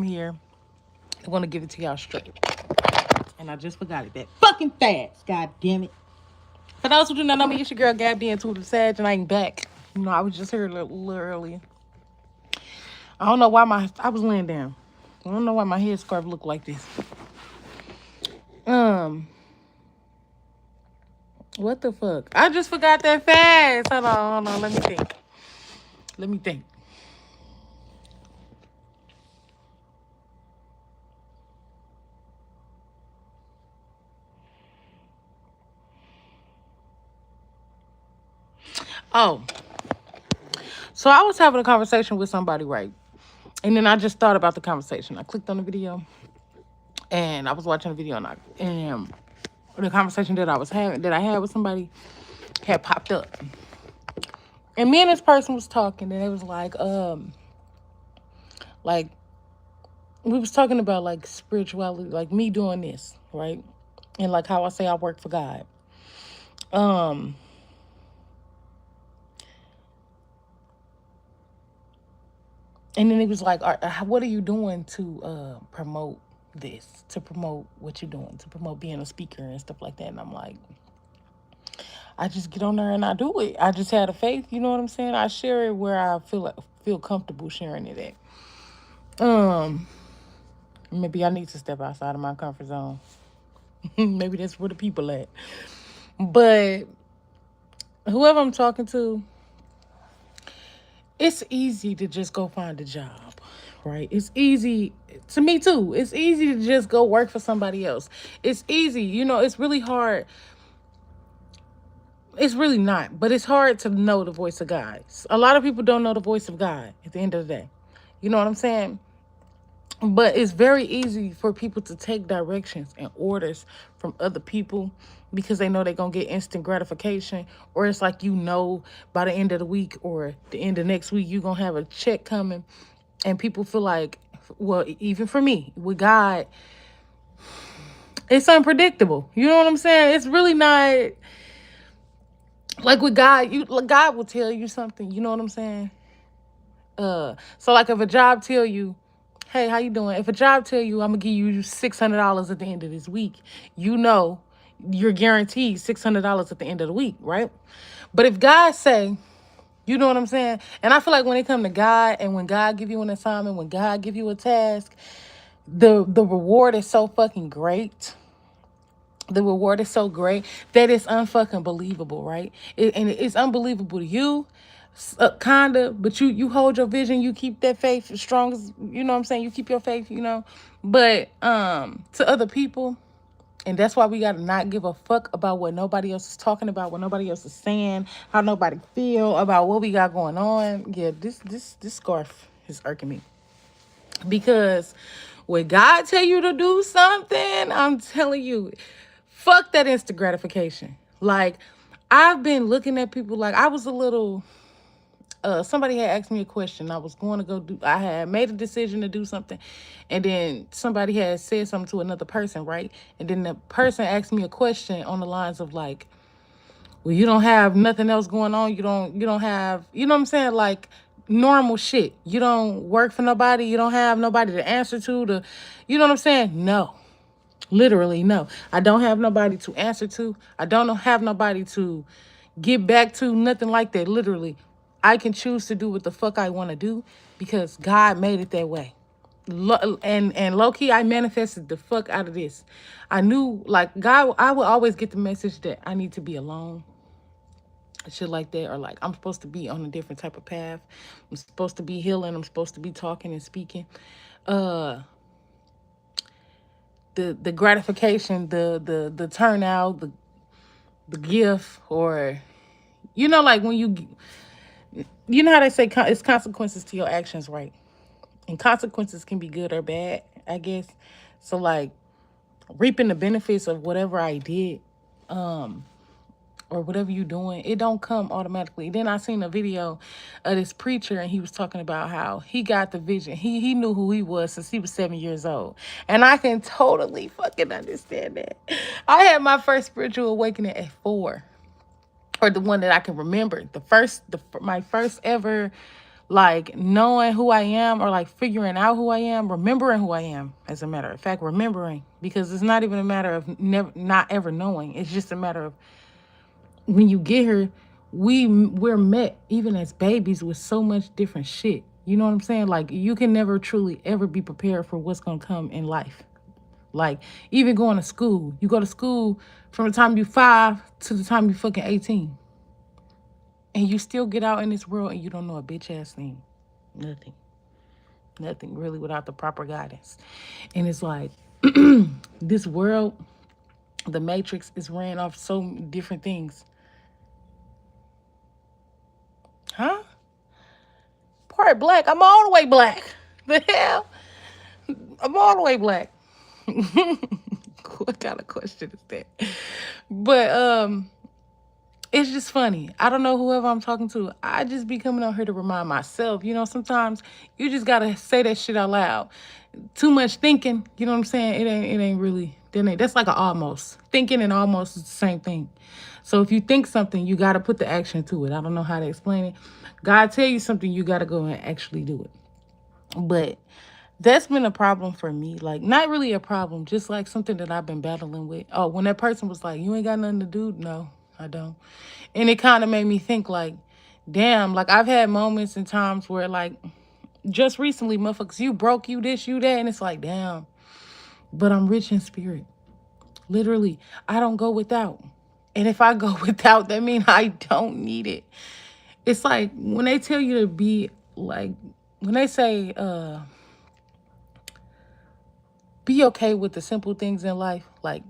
here. I want to give it to y'all straight. And I just forgot it that fucking fast. God damn it. For those who do not know me, it's your girl Gabby and Intuitive Sag, and I'm back. I was just here a little earlier. I don't know why I was laying down. I don't know why my headscarf looked like this. What the fuck? I just forgot that fast. Hold on. Let me think. Let me think. Oh, so I was having a conversation with somebody, right? And then I just thought about the conversation. I clicked on the video, and I was watching the video, and the conversation that I had with somebody, had popped up. And me and this person was talking, and it was like we was talking about like spirituality, like me doing this, right? And like how I say I work for God. And then it was like, what are you doing to promote this, to promote what you're doing, to promote being a speaker and stuff like that? And I'm like, I just get on there and I do it. I just had a faith, you know what I'm saying? I share it where I feel comfortable sharing it at. Maybe I need to step outside of my comfort zone. Maybe that's where the people at. But whoever I'm talking to, it's easy to just go find a job, right? It's easy to me too. It's easy to just go work for somebody else. It's easy, it's really hard. It's really not, but it's hard to know the voice of God. A lot of people don't know the voice of God at the end of the day. You know what I'm saying? But it's very easy for people to take directions and orders from other people because they know they're going to get instant gratification. Or it's like, by the end of the week or the end of next week, you're going to have a check coming. And people feel like, well, even for me, with God, it's unpredictable. You know what I'm saying? It's really not like with God. God will tell you something. You know what I'm saying? So like if a job tell you, hey, how you doing? If a job tell you I'm gonna give you $600 at the end of this week, you're guaranteed $600 at the end of the week, right? But if God say, you know what I'm saying? And I feel like when it come to God, and when God give you an assignment, when God give you a task, the reward is so fucking great. The reward is so great that it's unfucking believable, right? And it's unbelievable to you, kinda, but you hold your vision, you keep that faith as strong as, you know what I'm saying, you keep your faith, but to other people. And that's why we gotta not give a fuck about what nobody else is talking about, what nobody else is saying, how nobody feel about what we got going on. Yeah, this scarf is irking me. Because when God tell you to do something, I'm telling you, fuck that instant gratification. Like, I've been looking at people like I was a little somebody had asked me a question. I was going to I had made a decision to do something, and then somebody had said something to another person, right? And then the person asked me a question on the lines of like, well, you don't have nothing else going on. You don't have, you know what I'm saying? Like normal shit. You don't work for nobody. You don't have nobody to answer to, you know what I'm saying? No. Literally, no. I don't have nobody to answer to. I don't have nobody to get back to, nothing like that. Literally, I can choose to do what the fuck I want to do because God made it that way. And low key, I manifested the fuck out of this. I knew, like, God, I would always get the message that I need to be alone, shit like that, or like I'm supposed to be on a different type of path. I'm supposed to be healing. I'm supposed to be talking and speaking. The gratification, the turnout, the gift, or like when you know how they say it's consequences to your actions, right? And consequences can be good or bad, I guess. So like reaping the benefits of whatever I did, or whatever you doing, it don't come automatically. Then I seen a video of this preacher, and he was talking about how he got the vision. He knew who he was since he was 7 years old. And I can totally fucking understand that. I had my first spiritual awakening at 4. Or the one that I can remember. My first ever Like knowing who I am, or like figuring out who I am, remembering who I am, as a matter of fact, remembering, because it's not even a matter of never not ever knowing. It's just a matter of when you get here, we're met even as babies with so much different shit. You know what I'm saying? Like you can never truly ever be prepared for what's gonna come in life. Like even going to school, you go to school from the time you 5 to the time you fucking 18, and you still get out in this world and you don't know a bitch ass thing, nothing, nothing really without the proper guidance. And it's like this world, the matrix is ran off so different things, huh? Part black. I'm all the way black. The hell? I'm all the way black. What kind of question is that? But it's just funny. I don't know whoever I'm talking to. I just be coming out here to remind myself. You know, sometimes you just gotta say that shit out loud. Too much thinking, you know what I'm saying? It ain't really. That's like an almost. Thinking and almost is the same thing. So if you think something, you gotta put the action to it. I don't know how to explain it. God tell you something, you gotta go and actually do it. But that's been a problem for me. Like, not really a problem, just like something that I've been battling with. Oh, when that person was like, you ain't got nothing to do? No, I don't. And it kind of made me think, like, damn, like, I've had moments and times where, like, just recently, motherfuckers, you broke, you this, you that. And it's like, damn, but I'm rich in spirit. Literally, I don't go without. And if I go without, that means I don't need it. It's like when they tell you to be like, when they say, be okay with the simple things in life. Like,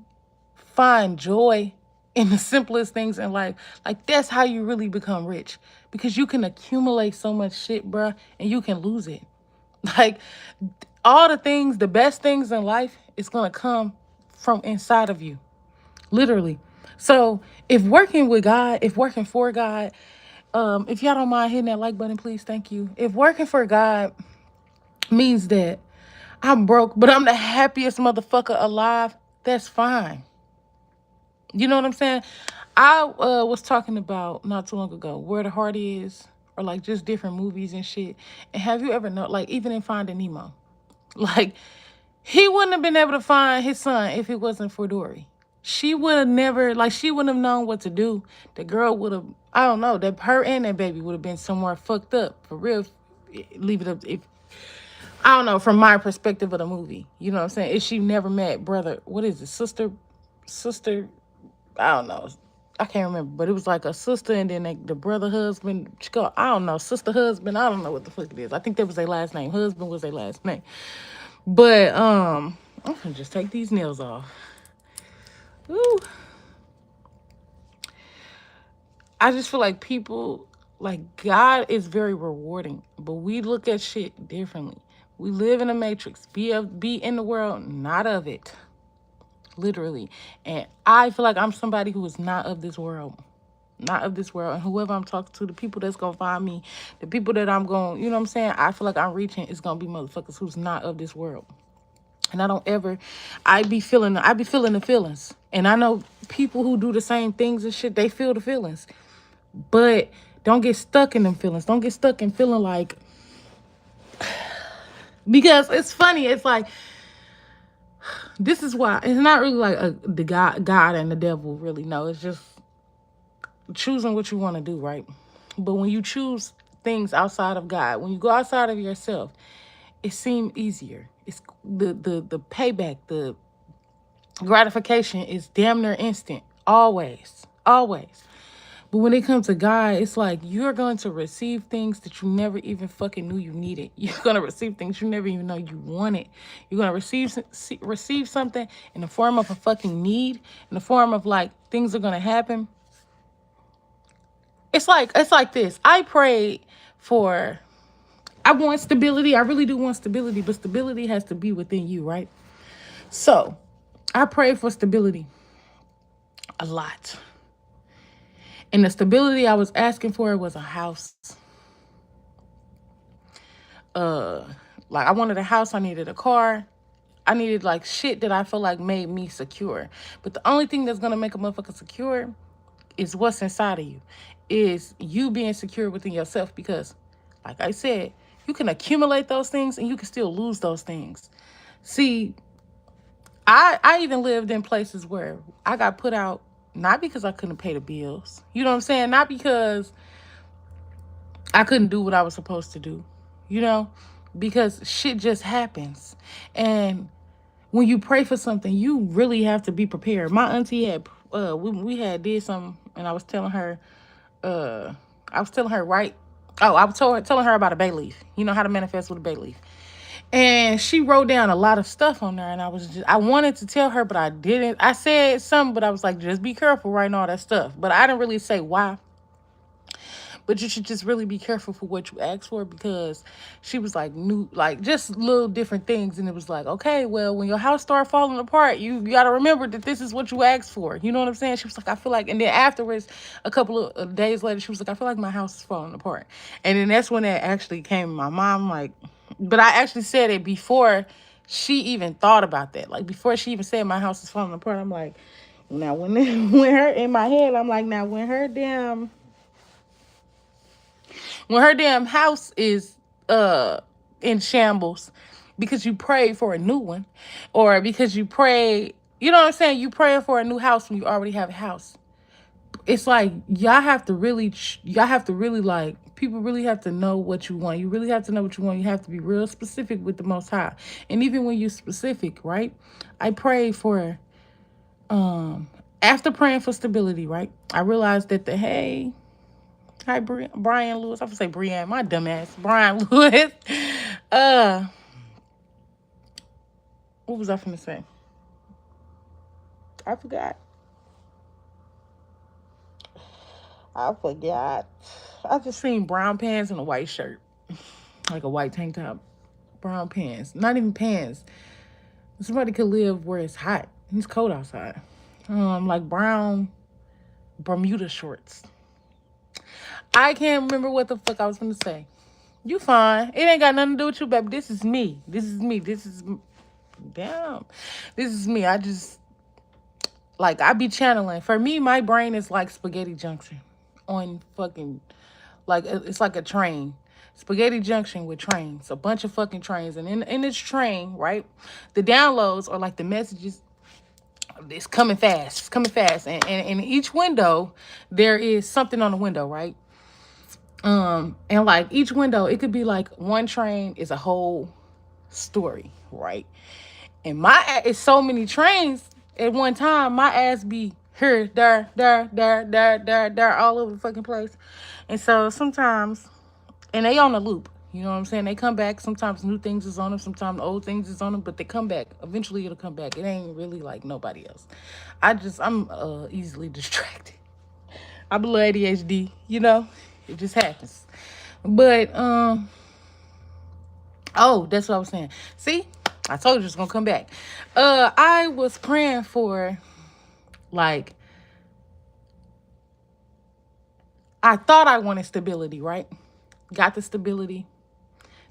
find joy in the simplest things in life. Like, that's how you really become rich. Because you can accumulate so much shit, bruh, and you can lose it. Like, all the things, the best things in life is going to come from inside of you. Literally. So, if working with God, if working for God, if y'all don't mind hitting that like button, please, thank you. If working for God means that I'm broke, but I'm the happiest motherfucker alive, that's fine. You know what I'm saying? I was talking about not too long ago Where the Heart Is, or like just different movies and shit. And have you ever know, like even in Finding Nemo, like he wouldn't have been able to find his son if it wasn't for Dory. She would have never, like she wouldn't have known what to do. The girl would have, I don't know, that her and that baby would have been somewhere fucked up for real. Leave it up if I don't know, from my perspective of the movie. You know what I'm saying? If she never met brother, what is it? Sister, I don't know. I can't remember, but it was like a sister and then the brother husband. I don't know, sister husband. I don't know what the fuck it is. I think that was their last name. Husband was their last name. But I'm gonna just take these nails off. Ooh. I just feel like people, like God is very rewarding, but we look at shit differently. We live in a matrix. Be in the world, not of it. Literally. And I feel like I'm somebody who is not of this world. Not of this world. And whoever I'm talking to, the people that's gonna find me, the people that I'm going, you know what I'm saying? I feel like I'm reaching is gonna be motherfuckers who's not of this world. And I don't ever, I be feeling the feelings. And I know people who do the same things and shit, they feel the feelings. But don't get stuck in them feelings. Don't get stuck in feeling like, because it's funny. It's like, this is why it's not really like the God and the devil really. No, it's just choosing what you want to do, right? But when you choose things outside of God, when you go outside of yourself, it seems easier. It's the payback, the gratification is damn near instant. Always. Always. But when it comes to God, it's like you're going to receive things that you never even fucking knew you needed. You're going to receive things you never even know you wanted. You're going to receive something in the form of a fucking need, in the form of like things are going to happen. It's like this. I want stability. I really do want stability, but stability has to be within you, right? So I prayed for stability a lot. And the stability I was asking for was a house. Like I wanted a house, I needed a car. I needed like shit that I feel like made me secure. But the only thing that's gonna make a motherfucker secure is what's inside of you. Is you being secure within yourself. Because Like I said, you can accumulate those things and you can still lose those things. See, I even lived in places where I got put out not because I couldn't pay the bills. You know what I'm saying? Not because I couldn't do what I was supposed to do. You know? Because shit just happens. And when you pray for something, you really have to be prepared. My auntie had we had did something and uh I was telling her right. Oh, I was telling her about a bay leaf. You know how to manifest with a bay leaf. And she wrote down a lot of stuff on there, and I wanted to tell her, but I didn't. I said something, but I was like, just be careful writing all that stuff. But I didn't really say why. But you should just really be careful for what you ask for, because she was like new, like just little different things. And it was like, okay, well, when your house start falling apart, you got to remember that this is what you asked for. You know what I'm saying? She was like, I feel like, and then afterwards, a couple of days later, she was like, I feel like my house is falling apart. And then that's when that actually came to my mom, like, but I actually said it before she even thought about that. Like before she even said my house is falling apart, I'm like, now when when her in my head, I'm like, now when her damn house is in shambles because you prayed for a new one, or because you pray, you know what I'm saying? You praying for a new house when you already have a house. It's like y'all have to really, like, people really have to know what you want. You really have to know what you want. You have to be real specific with the Most High. And even when you're specific, right? I prayed for after praying for stability, right? I realized that hi, Brian Lewis. I would say Brianne, my dumbass. Brian Lewis. Uh, what was I finna say? I forgot. I forgot. I just seen brown pants and a white shirt, like a white tank top, brown pants. Not even pants. Somebody could live where it's hot. It's cold outside. Like brown Bermuda shorts. I can't remember what the fuck I was gonna say. You fine. It ain't got nothing to do with you, baby. This is me. This is me. Damn. This is me. I just, like, I be channeling. For me, my brain is like Spaghetti Junction on fucking, like, it's like a train. Spaghetti Junction with trains, a bunch of fucking trains. And in this train, right, the downloads are like the messages. It's coming fast. It's coming fast. And in each window, there is something on the window, right? And like each window, it could be like one train is a whole story, right? And it's so many trains at one time. My ass be here, there, all over the fucking place. And so sometimes, and they on a loop. You know what I'm saying? They come back. Sometimes new things is on them. Sometimes old things is on them. But they come back. Eventually, it'll come back. It ain't really like nobody else. I'm easily distracted. I'm a little ADHD. You know, it just happens. But oh, that's what I was saying. See, I told you it's gonna come back. I was praying for, like, I thought I wanted stability, right? Got the stability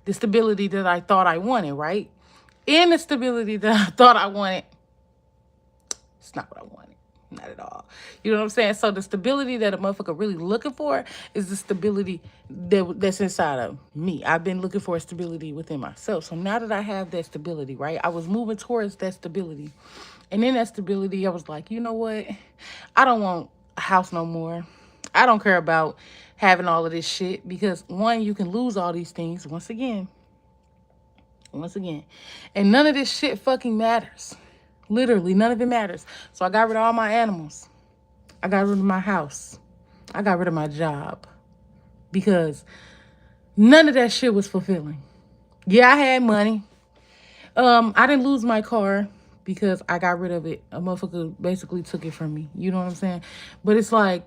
that I thought I wanted, right? In the stability that I thought I wanted, it's not what I wanted. Not at all. You know what I'm saying? So the stability that a motherfucker really looking for is the stability that's inside of me. I've been looking for a stability within myself. So now that I have that stability, right? I was moving towards that stability. And in that stability, I was like, you know what? I don't want a house no more. I don't care about having all of this shit, because one, you can lose all these things once again. And none of this shit fucking matters. Literally, none of it matters. So I got rid of all my animals. I got rid of my house. I got rid of my job. Because none of that shit was fulfilling. Yeah, I had money. I didn't lose my car because I got rid of it. A motherfucker basically took it from me. You know what I'm saying? But it's like,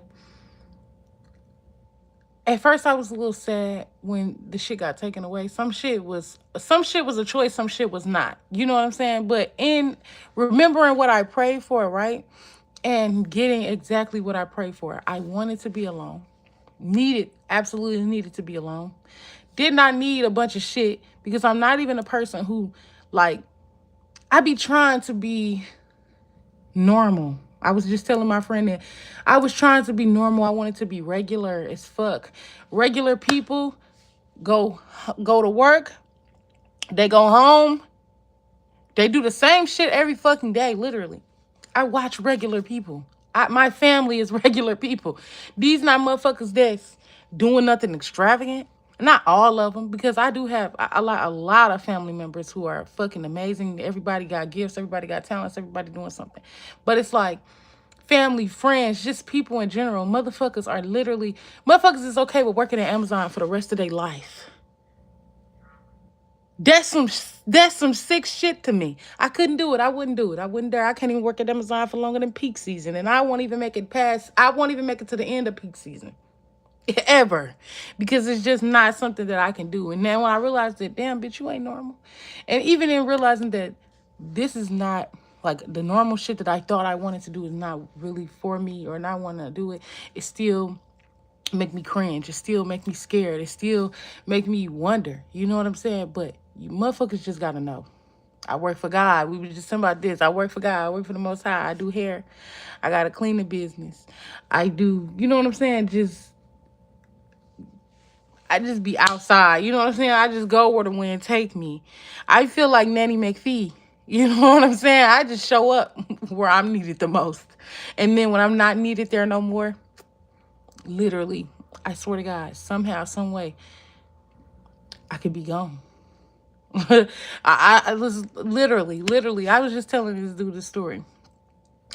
at first I was a little sad when the shit got taken away. Some shit was a choice, some shit was not. You know what I'm saying? But in remembering what I prayed for, right? And getting exactly what I prayed for. I wanted to be alone. Absolutely needed to be alone. Did not need a bunch of shit, because I'm not even a person who, like, I be trying to be normal. I was just telling my friend that I was trying to be normal. I wanted to be regular as fuck. Regular people go go to work, they go home, they do the same shit every fucking day, literally. I watch regular people. My family is regular people. These not motherfuckers that's doing nothing extravagant. Not all of them, because I do have a lot of family members who are fucking amazing. Everybody got gifts, everybody got talents, everybody doing something. But it's like family, friends, just people in general. Motherfuckers is okay with working at Amazon for the rest of their life. That's some that's some sick shit to me. I couldn't do it. I wouldn't do it. I wouldn't dare. I can't even work at Amazon for longer than peak season, and I won't even make it to the end of peak season ever, because it's just not something that I can do. And then when I realized that, damn bitch, you ain't normal, and even in realizing that this is not like the normal shit that I thought I wanted to do is not really for me, or not want to do it, it still make me cringe. It still make me scared. It still make me wonder. You know what I'm saying? But you motherfuckers just gotta know. I work for God. We were just talking about this. I work for God. I work for the Most High. I do hair. I got a cleaning business. I do, you know what I'm saying? I just be outside. You know what I'm saying? I just go where the wind take me. I feel like Nanny McPhee. You know what I'm saying? I just show up where I'm needed the most. And then when I'm not needed there no more, literally, I swear to God, somehow, some way, I could be gone. I was literally, I was just telling this dude the story.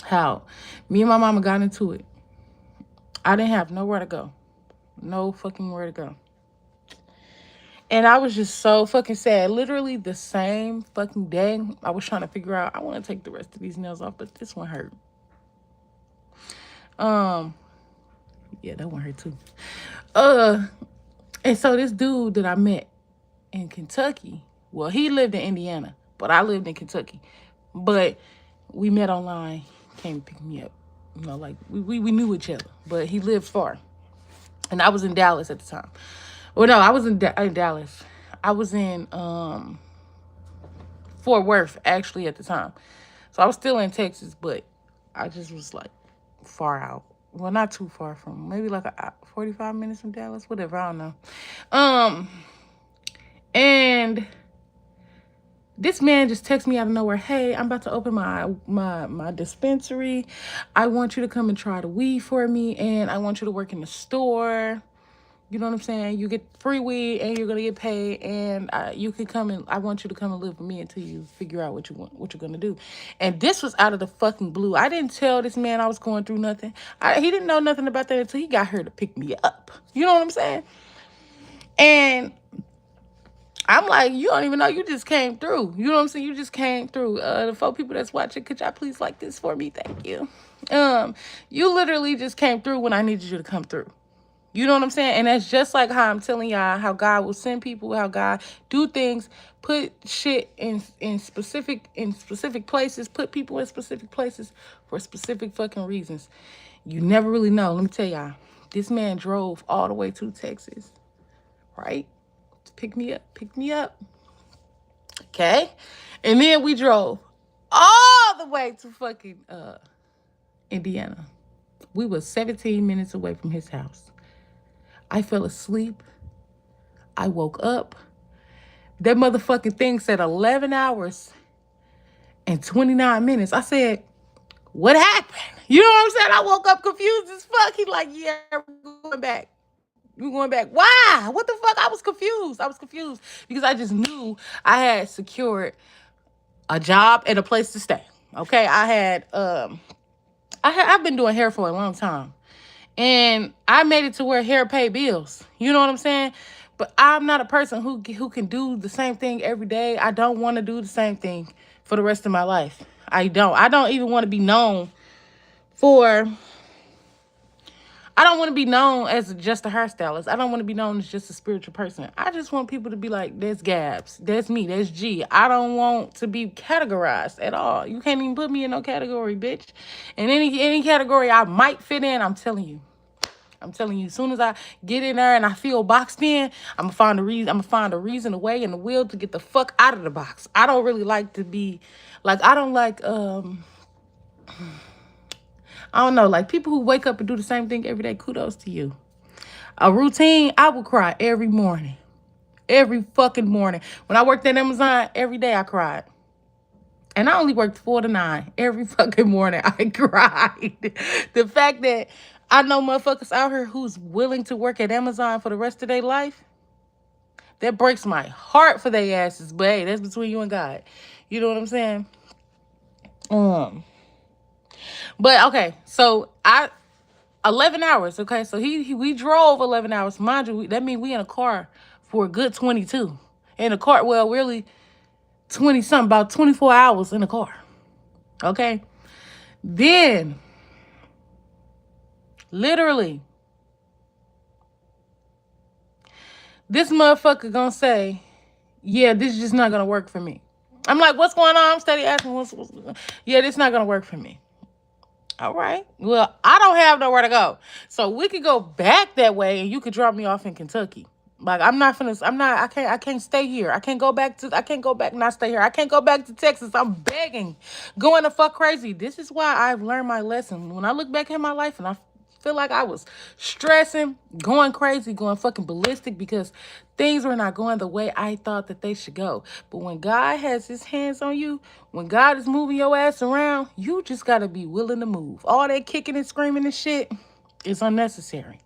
How me and my mama got into it. I didn't have nowhere to go. No fucking where to go. And I was just so fucking sad. Literally the same fucking day, I was trying to figure out, I want to take the rest of these nails off, but this one hurt. Yeah, that one hurt too. And so this dude that I met in Kentucky, well, he lived in Indiana, but I lived in Kentucky. But we met online, came to pick me up. You know, like we knew each other, but he lived far. And I was in Dallas at the time. Well, no, I was in Dallas. I was in Fort Worth, actually, at the time. So I was still in Texas, but I just was like far out. Well, not too far from, maybe like 45 minutes from Dallas, whatever, I don't know. And this man just texted me out of nowhere. Hey, I'm about to open my dispensary. I want you to come and try the weed for me, and I want you to work in the store. You know what I'm saying? You get free weed, and you're gonna get paid, and you can come and I want you to come and live with me until you figure out what you want, what you're gonna do. And this was out of the fucking blue. I didn't tell this man I was going through nothing. He didn't know nothing about that until he got here to pick me up. You know what I'm saying? And I'm like, you don't even know, you just came through. You know what I'm saying? You just came through. The 4 people that's watching, could y'all please like this for me? Thank you. You literally just came through when I needed you to come through. You know what I'm saying? And that's just like how I'm telling y'all how God will send people, how God do things, put shit in specific places, put people in specific places for specific fucking reasons. You never really know. Let me tell y'all, this man drove all the way to Texas, right? To pick me up. Okay? And then we drove all the way to fucking Indiana. We were 17 minutes away from his house. I fell asleep. I woke up. That motherfucking thing said 11 hours and 29 minutes. I said, what happened? You know what I'm saying? I woke up confused as fuck. He like, yeah, we're going back. We're going back. Why? What the fuck? I was confused. Because I just knew I had secured a job and a place to stay. Okay. I've been doing hair for a long time. And I made it to where hair pay bills. You know what I'm saying? But I'm not a person who can do the same thing every day. I don't want to do the same thing for the rest of my life. I don't even want to be known for... I don't want to be known as just a hairstylist. I don't want to be known as just a spiritual person. I just want people to be like, that's Gabs. That's me. That's G. I don't want to be categorized at all. You can't even put me in no category, bitch. And any category I might fit in, I'm telling you, as soon as I get in there and I feel boxed in, I'm gonna find a reason, a way, and a will to get the fuck out of the box. I don't really like to be like, I don't like I don't know, like people who wake up and do the same thing every day, kudos to you. A routine, I will cry every morning. Every fucking morning. When I worked at Amazon, every day I cried. And I only worked 4 to 9. Every fucking morning I cried. The fact that I know motherfuckers out here who's willing to work at Amazon for the rest of their life, that breaks my heart for their asses. But hey, that's between you and God. You know what I'm saying? Um, but okay, so 11 hours. Okay, so we drove 11 hours. Mind you, that means we in a car for a good 22. In a car, well, really 20 something, about 24 hours in the car. Okay, then literally, this motherfucker gonna say, "Yeah, this is just not gonna work for me." I'm like, "What's going on?" I'm steady asking, "What's?" Yeah, this not gonna work for me. All right. Well, I don't have nowhere to go. So we could go back that way and you could drop me off in Kentucky. Like I can't stay here. I can't go back and not stay here. I can't go back to Texas. I'm begging. Going the fuck crazy. This is why I've learned my lesson. When I look back at my life and I feel like I was stressing, going crazy, going fucking ballistic because things were not going the way I thought that they should go. But when God has his hands on you, when God is moving your ass around, you just gotta be willing to move. All that kicking and screaming and shit is unnecessary.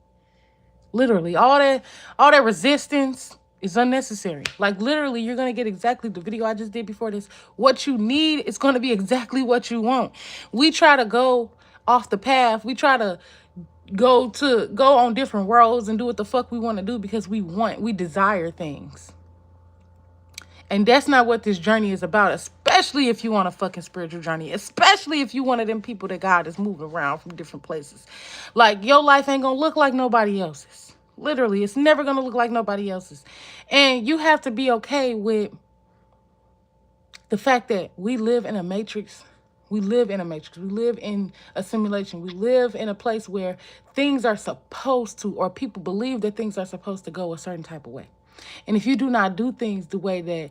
Literally, all that resistance is unnecessary. Like literally, you're gonna get exactly the video I just did before this. What you need is gonna be exactly what you want. We try to go off the path. We try to go on different roads and do what the fuck we want to do because we desire things. And that's not what this journey is about, especially if you want a fucking spiritual journey, especially if you one of them people that God is moving around from different places. Like, your life ain't gonna look like nobody else's. Literally, it's never gonna look like nobody else's. And you have to be okay with the fact that we live in a matrix. We live in a matrix. We live in a simulation. We live in a place where things are supposed to, or people believe that things are supposed to go a certain type of way. And if you do not do things the way that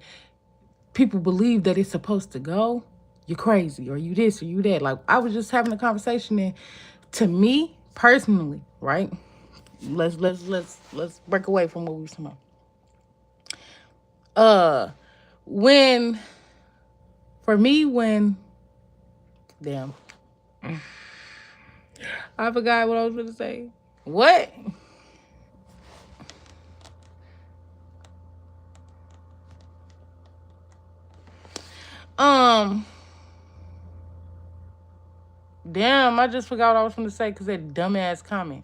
people believe that it's supposed to go, you're crazy, or you this, or you that. Like, I was just having a conversation, and to me personally, right? Let's break away from what we were talking about. When for me, when damn, I forgot what I was going to say. What? Um, Damn, I just forgot what I was going to say because that dumbass comment.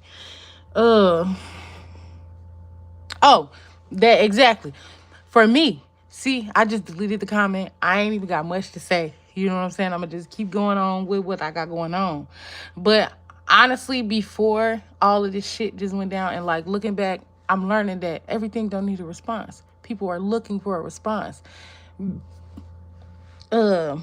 Uh, oh, that exactly. For me, see, I just deleted the comment. I ain't even got much to say. You know what I'm saying? I'm going to just keep going on with what I got going on. But honestly, before all of this shit just went down and like looking back, I'm learning that everything don't need a response. People are looking for a response. Uh,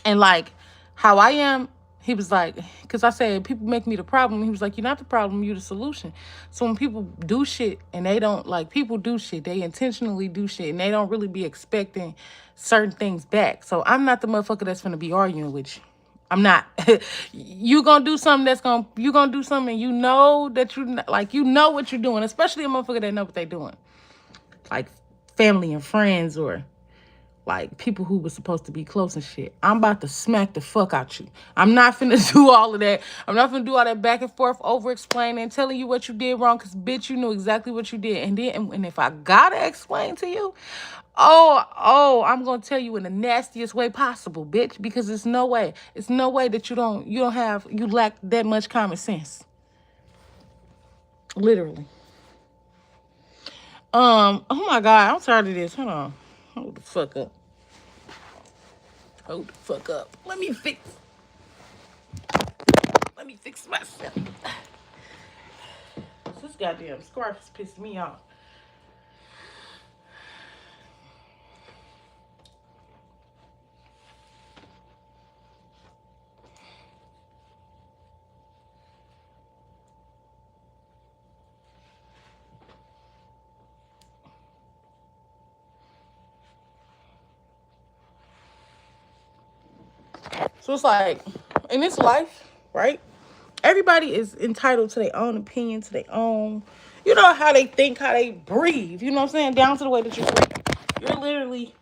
and like how I am, he was like, because I said, people make me the problem. He was like, you're not the problem, you're the solution. So when people do shit and they don't, like, people do shit, they intentionally do shit and they don't really be expecting certain things back. So I'm not the motherfucker that's gonna be arguing with you. I'm not. You gonna do something you gonna do something and you know that you know what you're doing, especially a motherfucker that know what they doing. Like family and friends, or like people who were supposed to be close and shit. I'm about to smack the fuck out you. I'm not finna do all of that. I'm not finna do all that back and forth, over explaining, telling you what you did wrong, because bitch, you knew exactly what you did. And if I gotta explain to you, I'm gonna tell you in the nastiest way possible, bitch, because it's no way that you lack that much common sense. Literally. Oh my God, I'm tired of this. Hold on. Hold the fuck up. Hold the fuck up. Let me fix myself. This goddamn scarf is pissing me off. So it's like, in this life, right? Everybody is entitled to their own opinion, to their own, You know how they think, how they breathe. You know what I'm saying? Down to the way that you breathe. You're literally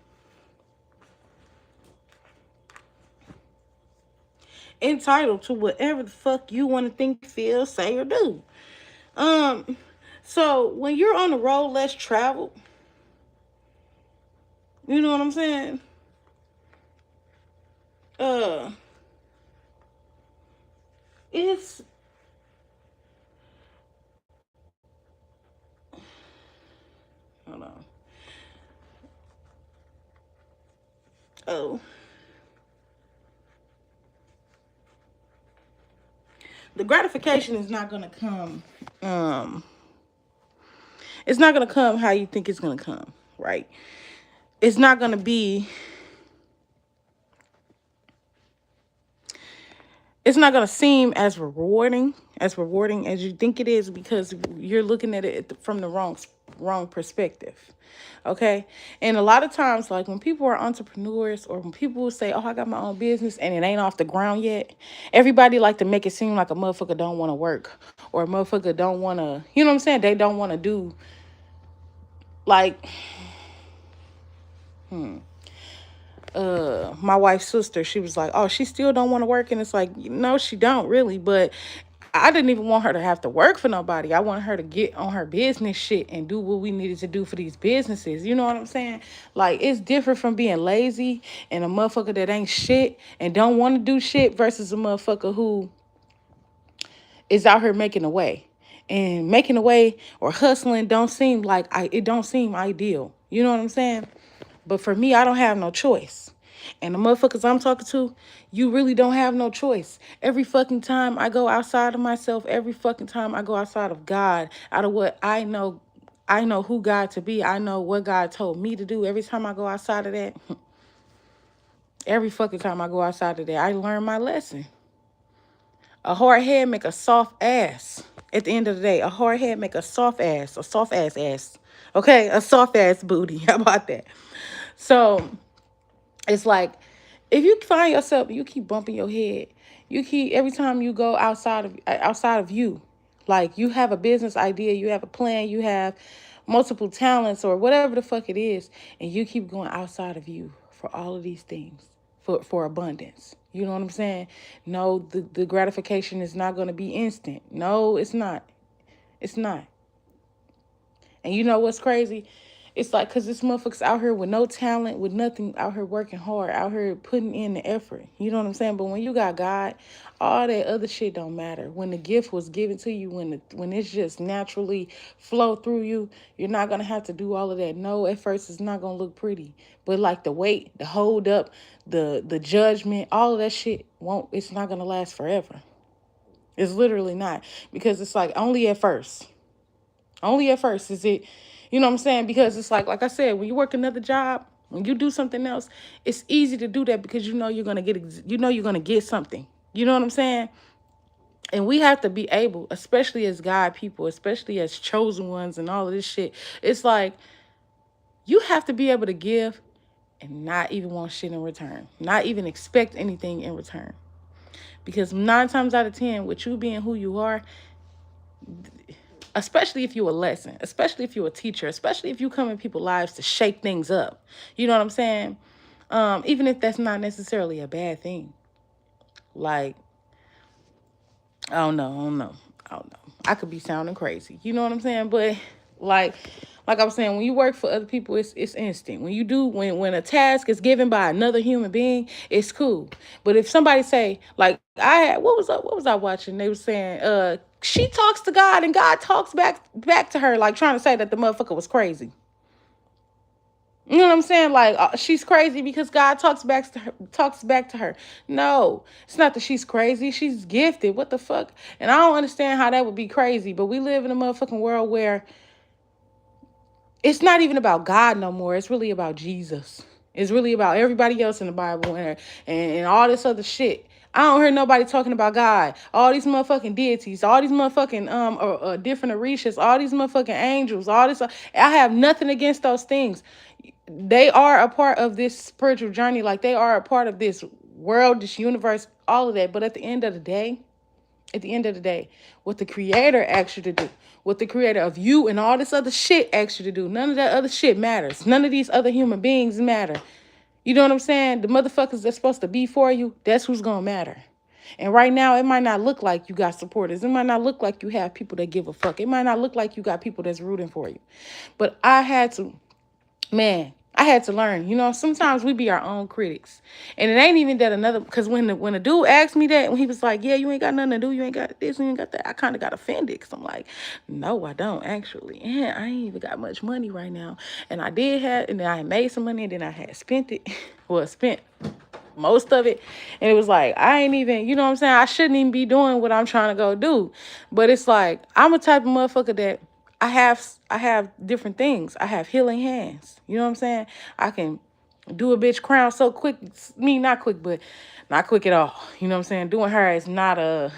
entitled to whatever the fuck you want to think, feel, say, or do. Um, so when you're on the road less traveled, you know what I'm saying? Uh, it's hold on. Oh, the gratification is not gonna come. Um, it's not gonna come how you think it's gonna come, right? It's not gonna be. It's not gonna seem as rewarding as you think it is because you're looking at it from the wrong perspective. Okay. And a lot of times, like when people are entrepreneurs or when people say, oh, I got my own business and it ain't off the ground yet, everybody like to make it seem like a motherfucker don't want to work or a motherfucker don't want to, you know what I'm saying? They don't want to do like, my wife's sister, she was like, oh, she still don't want to work. And it's like, no, she don't really. But I didn't even want her to have to work for nobody. I wanted her to get on her business shit and do what we needed to do for these businesses. You know what I'm saying? Like, it's different from being lazy and a motherfucker that ain't shit and don't want to do shit versus a motherfucker who is out here making a way. And making a way or hustling don't seem like it don't seem ideal. You know what I'm saying? But for me, I don't have no choice. And the motherfuckers I'm talking to, you really don't have no choice. Every fucking time I go outside of myself, every fucking time I go outside of God, out of what I know who God to be. I know what God told me to do. Every time I go outside of that, every fucking time I go outside of that, I learn my lesson. A hard head make a soft ass. At the end of the day, a hard head make a soft ass. Okay, a soft ass booty. How about that? So it's like if you find yourself, you keep bumping your head. You keep every time you go outside of you, like you have a business idea, you have a plan, you have multiple talents or whatever the fuck it is, and you keep going outside of you for all of these things for abundance. You know what I'm saying? No, the gratification is not going to be instant. No, it's not. It's not. And you know what's crazy? It's like, because this motherfucker's out here with no talent, with nothing, out here working hard, out here putting in the effort. You know what I'm saying? But when you got God, all that other shit don't matter. When the gift was given to you, when it's just naturally flow through you, you're not going to have to do all of that. No, at first it's not going to look pretty. But like the weight, the hold up, the judgment, all of that shit it's not going to last forever. It's literally not. Because it's like only at first. Only at first is it, you know what I'm saying? Because it's like I said, when you work another job, when you do something else, it's easy to do that because you know you're gonna get something. You know what I'm saying? And we have to be able, especially as God people, especially as chosen ones and all of this shit. It's like you have to be able to give and not even want shit in return, not even expect anything in return. Because 9 times out of 10, with you being who you are, especially if you're a lesson, especially if you're a teacher, especially if you come in people's lives to shake things up. You know what I'm saying? Even if that's not necessarily a bad thing. Like, I don't know. I could be sounding crazy. You know what I'm saying? But like like I was saying, when you work for other people, it's instant. When you do, when a task is given by another human being, it's cool. But if somebody say, like what was I watching? They were saying, she talks to God and God talks back to her, like trying to say that the motherfucker was crazy. You know what I'm saying? Like she's crazy because God talks back to her. No, it's not that she's crazy. She's gifted. What the fuck? And I don't understand how that would be crazy. But we live in a motherfucking world where it's not even about God no more. It's really about Jesus. It's really about everybody else in the Bible and all this other shit. I don't hear nobody talking about God. All these motherfucking deities, all these motherfucking different orishas, all these motherfucking angels, all this. I have nothing against those things. They are a part of this spiritual journey. Like they are a part of this world, this universe, all of that. But at the end of the day, At the end of the day, what the creator asks you to do, what the creator of you and all this other shit asks you to do, none of that other shit matters. None of these other human beings matter. You know what I'm saying? The motherfuckers that's supposed to be for you, that's who's gonna matter. And right now, it might not look like you got supporters. It might not look like you have people that give a fuck. It might not look like you got people that's rooting for you. But I had to learn. You know, sometimes we be our own critics. And it ain't even that another, because when the dude asked me that, when he was like, yeah, you ain't got nothing to do, you ain't got this, you ain't got that, I kind of got offended, because I'm like, no, I don't actually. Yeah, I ain't even got much money right now. And I did have, and then I had made some money, and then I had spent it. Well, spent most of it. And it was like, I ain't even, you know what I'm saying? I shouldn't even be doing what I'm trying to go do. But it's like, I'm a type of motherfucker that I have different things. I have healing hands. You know what I'm saying? I can do a bitch crown so quick. Me, not quick, but not quick at all. You know what I'm saying? Doing her is not a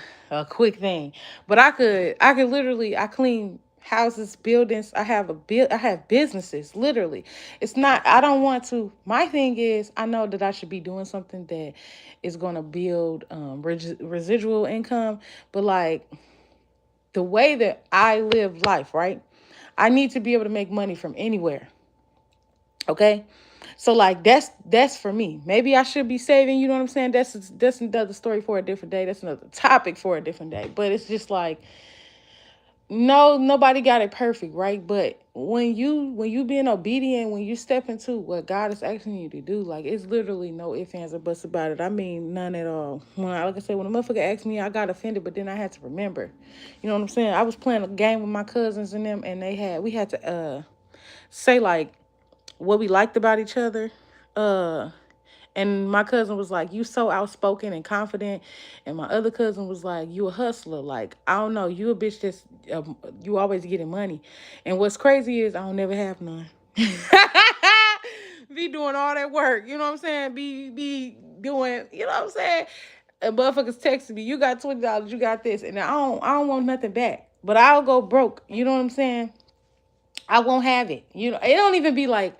quick thing. But I could literally, I clean houses, buildings. I have businesses, literally. It's not, I don't want to, my thing is, I know that I should be doing something that is going to build residual income, but like the way that I live life, right? I need to be able to make money from anywhere. Okay? So like that's for me. Maybe I should be saving, you know what I'm saying? That's another story for a different day. That's another topic for a different day. But it's just like, no, nobody got it perfect, right? But when you being obedient, when you step into what God is asking you to do, like it's literally no ifs, ands, or buts about it. I mean, none at all. Like I said, when a motherfucker asked me, I got offended, but then I had to remember. You know what I'm saying? I was playing a game with my cousins and them, and we had to say like what we liked about each other. Uh and my cousin was like, you so outspoken and confident. And my other cousin was like, you a hustler. Like, I don't know, you a bitch that's, you always getting money. And what's crazy is I don't never have none. Be doing all that work, you know what I'm saying? Be doing, you know what I'm saying? And motherfuckers texting me, you got $20, you got this. And I don't want nothing back. But I'll go broke, you know what I'm saying? I won't have it. You know, it don't even be like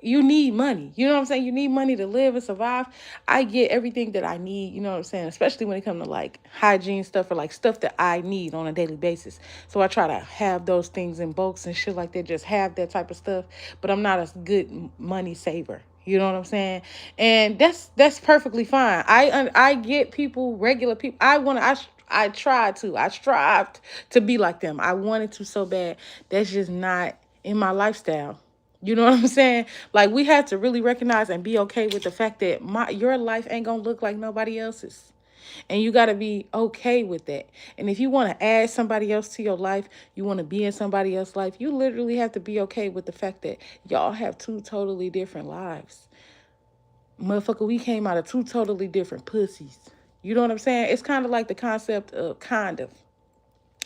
you need money. You know what I'm saying? You need money to live and survive. I get everything that I need, you know what I'm saying? Especially when it comes to like hygiene stuff or like stuff that I need on a daily basis. So I try to have those things in bulks and shit like that, just have that type of stuff. But I'm not a good money saver. You know what I'm saying? And that's perfectly fine. I get people, regular people. I tried to. I strived to be like them. I wanted to so bad. That's just not in my lifestyle. You know what I'm saying? Like we have to really recognize and be okay with the fact that your life ain't gonna look like nobody else's. And you got to be okay with that. And if you want to add somebody else to your life, you want to be in somebody else's life, you literally have to be okay with the fact that y'all have two totally different lives. Motherfucker, we came out of two totally different pussies. You know what I'm saying? It's kind of like the concept of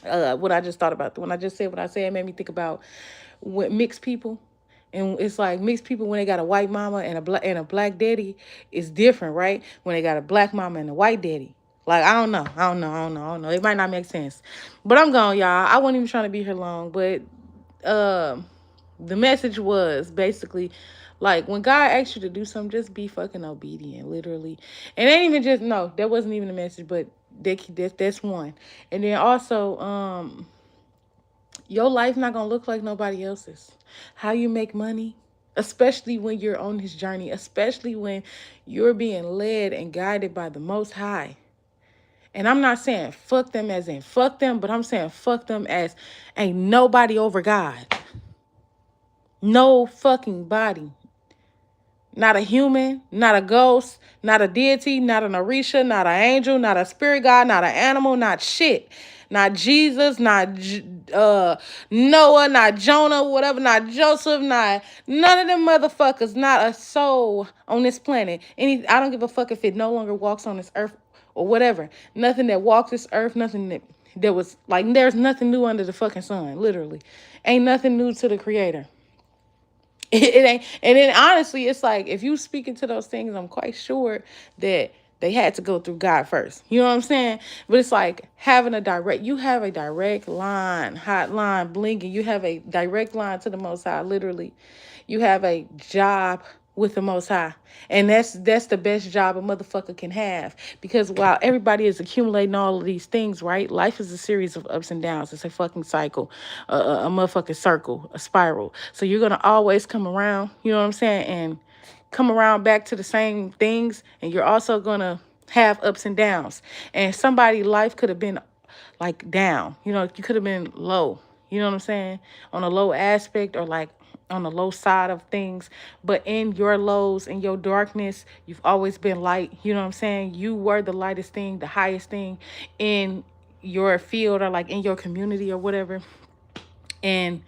what I just thought about. When I just said what I said, it made me think about what mixed people. And it's like mixed people when they got a white mama and a black daddy is different, right? When they got a black mama and a white daddy. Like, I don't know. It might not make sense. But I'm gone, y'all. I wasn't even trying to be here long. But uh, the message was basically like when God asks you to do something, just be fucking obedient, literally. And it ain't even just, no, that wasn't even a message, but that's one. And then also, your life not gonna look like nobody else's. How you make money, especially when you're on this journey, especially when you're being led and guided by the Most High. And I'm not saying fuck them as in fuck them, but I'm saying fuck them as ain't nobody over God. No fucking body. Not a human, not a ghost, not a deity, not an Orisha, not an angel, not a spirit god, not an animal, not shit. Not Jesus, not Noah, not Jonah, whatever, not Joseph, not none of them motherfuckers, not a soul on this planet. I don't give a fuck if it no longer walks on this earth or whatever. Nothing that walks this earth, nothing that was like, there's nothing new under the fucking sun, literally. Ain't nothing new to the creator. It ain't. And then honestly, it's like if you speaking to those things, I'm quite sure that they had to go through God first. You know what I'm saying? But it's like you have a direct line, hotline blinking. You have a direct line to the Most High, literally. You have a job with the Most High. And that's the best job a motherfucker can have. Because while everybody is accumulating all of these things, right? Life is a series of ups and downs. It's a fucking cycle, a motherfucking circle, a spiral. So you're gonna always come around, you know what I'm saying, and come around back to the same things. And you're also gonna have ups and downs. And somebody's life could have been like down, you know, you could have been low, you know what I'm saying, on a low aspect, or like on the low side of things. But in your lows, in your darkness, you've always been light, you know what I'm saying. You were the lightest thing, the highest thing in your field, or like in your community or whatever. And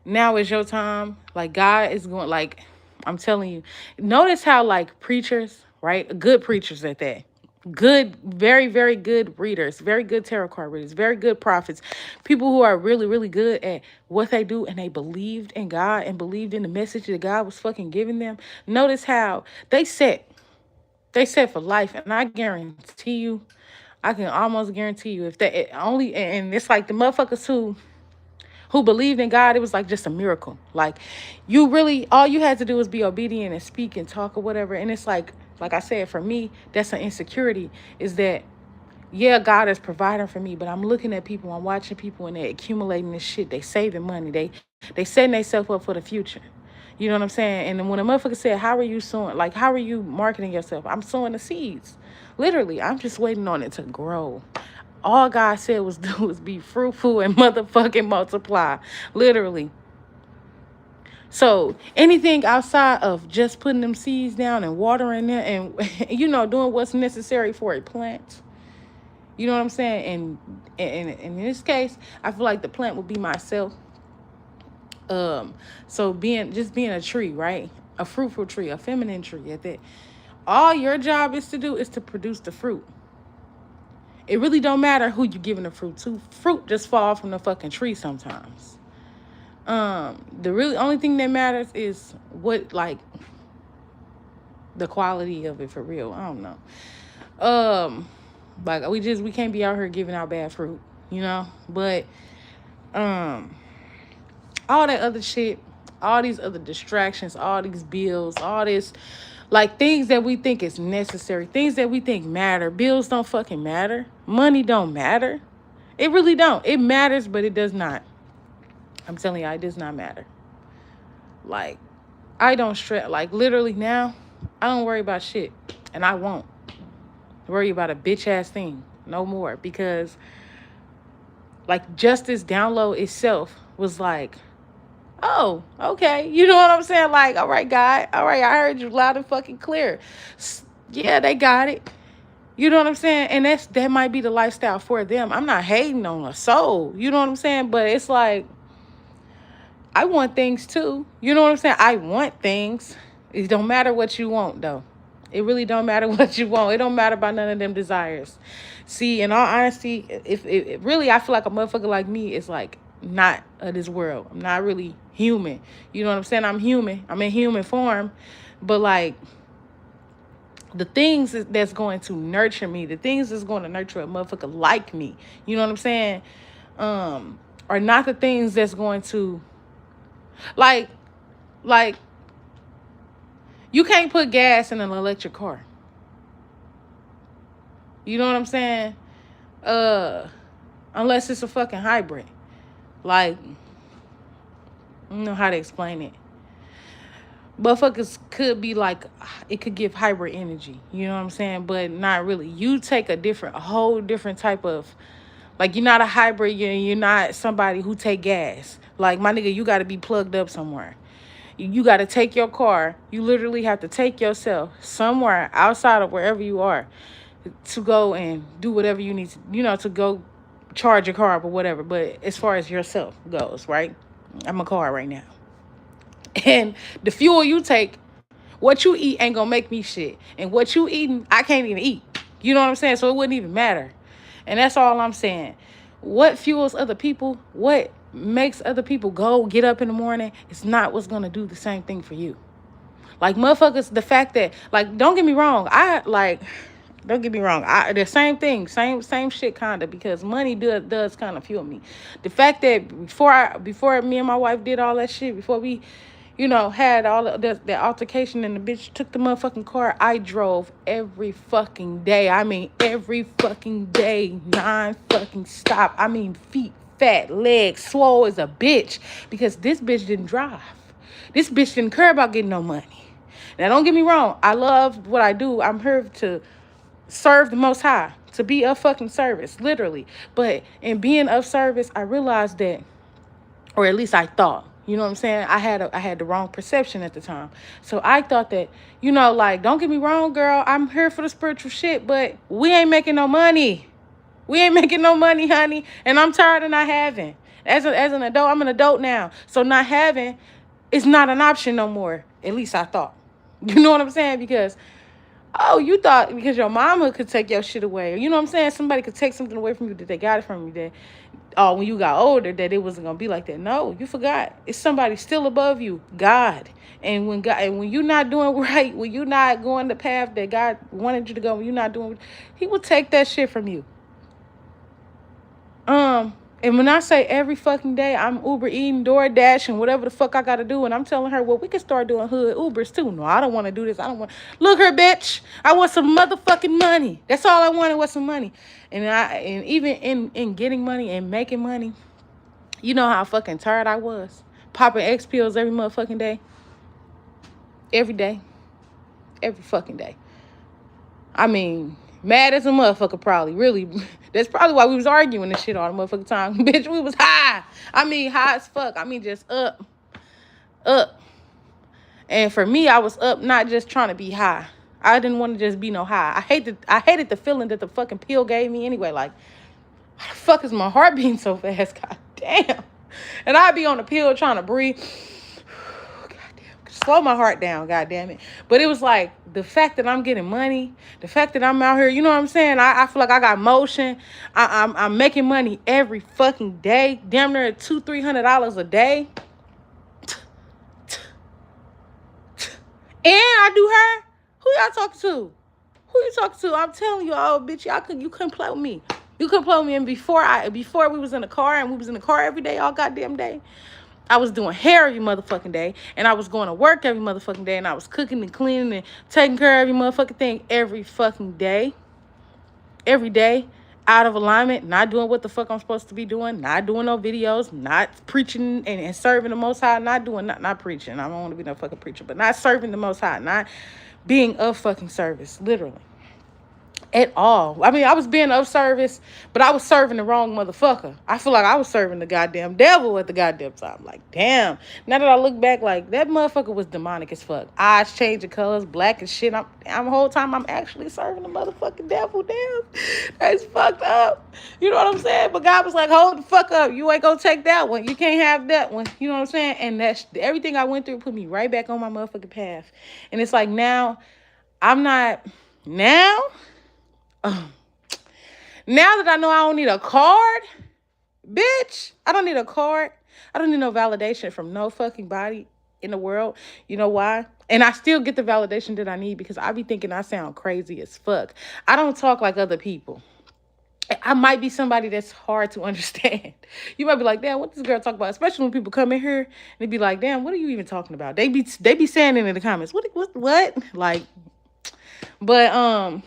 now is your time. Like, God is going, like, I'm telling you, notice how like preachers, right, good preachers at that, good, very, very good readers, very good tarot card readers, very good prophets, people who are really, really good at what they do, and they believed in God and believed in the message that God was fucking giving them. Notice how they set for life. And I guarantee you, I can almost guarantee you, if they only, and it's like the motherfuckers who believed in God, it was like just a miracle. Like, you really, all you had to do was be obedient and speak and talk or whatever. And it's like I said, for me, that's an insecurity, is that, yeah, God is providing for me, but I'm looking at people, I'm watching people, and they're accumulating this shit. They saving money. They setting themselves up for the future. You know what I'm saying? And then when a motherfucker said, how are you sowing? Like, how are you marketing yourself? I'm sowing the seeds. Literally, I'm just waiting on it to grow. All God said was do was be fruitful and motherfucking multiply. Literally. So anything outside of just putting them seeds down and watering them and you know, doing what's necessary for a plant. You know what I'm saying? And in this case, I feel like the plant would be myself. So being a tree, right? A fruitful tree, a feminine tree at that. All your job is to do is to produce the fruit. It really don't matter who you giving the fruit to. Fruit just fall from the fucking tree sometimes. The really only thing that matters is what, like, the quality of it, for real. I don't know. Like, we can't be out here giving out bad fruit, you know? But all that other shit, all these other distractions, all these bills, all this, like, things that we think is necessary, things that we think matter. Bills don't fucking matter. Money don't matter. It really don't. It matters, but it does not. I'm telling you, it does not matter. Like, I don't stress. Like, literally now, I don't worry about shit. And I won't worry about a bitch ass thing no more. Because, like, just this download itself was like, oh, okay. You know what I'm saying? Like, all right, God. All right, I heard you loud and fucking clear. Yeah, they got it. You know what I'm saying? And that might be the lifestyle for them. I'm not hating on a soul. You know what I'm saying? But it's like, I want things too. You know what I'm saying? I want things. It don't matter what you want, though. It really don't matter what you want. It don't matter about none of them desires. See, in all honesty, if it really, I feel like a motherfucker like me is like not of this world. I'm not really human. You know what I'm saying? I'm human. I'm in human form. But like, the things that's going to nurture me, the things that's going to nurture a motherfucker like me, you know what I'm saying? Are not the things that's going to, like, you can't put gas in an electric car. You know what I'm saying? Unless it's a fucking hybrid. Like, I don't know how to explain it. Motherfuckers could be like, it could give hybrid energy. You know what I'm saying? But not really. You take a whole different type of, like, you're not a hybrid. You're not somebody who take gas. Like, my nigga, you got to be plugged up somewhere. You got to take your car. You literally have to take yourself somewhere outside of wherever you are to go and do whatever you need to, you know, to go charge your car up or whatever. But as far as yourself goes, right? I'm a car right now. And the fuel you take, what you eat ain't gonna make me shit. And what you eating, I can't even eat. You know what I'm saying? So it wouldn't even matter. And that's all I'm saying. What fuels other people, what makes other people go get up in the morning, it's not what's gonna do the same thing for you. Like, motherfuckers, the fact that, like, don't get me wrong, the same thing, same shit kinda, because money does kind of fuel me. The fact that before me and my wife did all that shit, before we, had all of the altercation and the bitch took the motherfucking car. I drove every fucking day. I mean, every fucking day. Non fucking stop. I mean, feet fat, legs swole as a bitch. Because this bitch didn't drive. This bitch didn't care about getting no money. Now, don't get me wrong. I love what I do. I'm here to serve the Most High. To be of fucking service, literally. But in being of service, I realized that, or at least I thought, you know what I'm saying? I had the wrong perception at the time. So I thought that, like, don't get me wrong, girl, I'm here for the spiritual shit, but we ain't making no money. We ain't making no money, honey. And I'm tired of not having. As an adult, I'm an adult now. So not having is not an option no more. At least I thought. You know what I'm saying? Because you thought because your mama could take your shit away. You know what I'm saying? Somebody could take something away from you that they got it from you. That when you got older, that it wasn't gonna be like that. No, you forgot. It's somebody still above you, God. And when you're not doing right, when you're not going the path that God wanted you to go, when you're not doing, He will take that shit from you. And when I say every fucking day, I'm Uber eating, DoorDash, and whatever the fuck I gotta do, and I'm telling her, well, we can start doing hood Ubers too. No, I don't want to do this. I don't want. Look, her bitch. I want some motherfucking money. That's all I wanted was some money. And even in getting money and making money, you know how fucking tired I was. Popping X pills every motherfucking day. Every day. Every fucking day. I mean, mad as a motherfucker, probably. Really. That's probably why we was arguing this shit all the motherfucking time. Bitch, we was high. I mean, high as fuck. I mean, just up. And for me, I was up not just trying to be high. I didn't want to just be no high. I hated the feeling that the fucking pill gave me anyway. Like, how the fuck is my heart beating so fast? God damn. And I'd be on the pill trying to breathe. Slow my heart down, goddamn it. But it was like the fact that I'm getting money, the fact that I'm out here, you know what I'm saying? I feel like I got motion. I'm making money every fucking day, damn near $200-300 a day. And I do her. Who y'all talking to? Who you talking to? I'm telling you, bitch, you couldn't play with me. You couldn't play with me. And before we was in the car, and we was in the car every day, all goddamn day, I was doing hair every motherfucking day, and I was going to work every motherfucking day, and I was cooking and cleaning and taking care of every motherfucking thing every fucking day. Every day, out of alignment, not doing what the fuck I'm supposed to be doing, not doing no videos, not preaching and serving the Most High, not preaching. I don't want to be no fucking preacher, but not serving the Most High, not being of fucking service, literally. At all. I mean, I was being of service, but I was serving the wrong motherfucker. I feel like I was serving the goddamn devil at the goddamn time. Like, damn. Now that I look back, like, that motherfucker was demonic as fuck. Eyes changing colors, black as shit. I'm the whole time I'm actually serving the motherfucking devil. Damn. That's fucked up. You know what I'm saying? But God was like, hold the fuck up. You ain't gonna take that one. You can't have that one. You know what I'm saying? And that's everything I went through put me right back on my motherfucking path. And it's like now now that I know I don't need a card, bitch, I don't need a card. I don't need no validation from no fucking body in the world. You know why? And I still get the validation that I need because I be thinking I sound crazy as fuck. I don't talk like other people. I might be somebody that's hard to understand. You might be like, damn, what this girl talk about? Especially when people come in here and they be like, damn, what are you even talking about? They be saying it in the comments. What? Like, but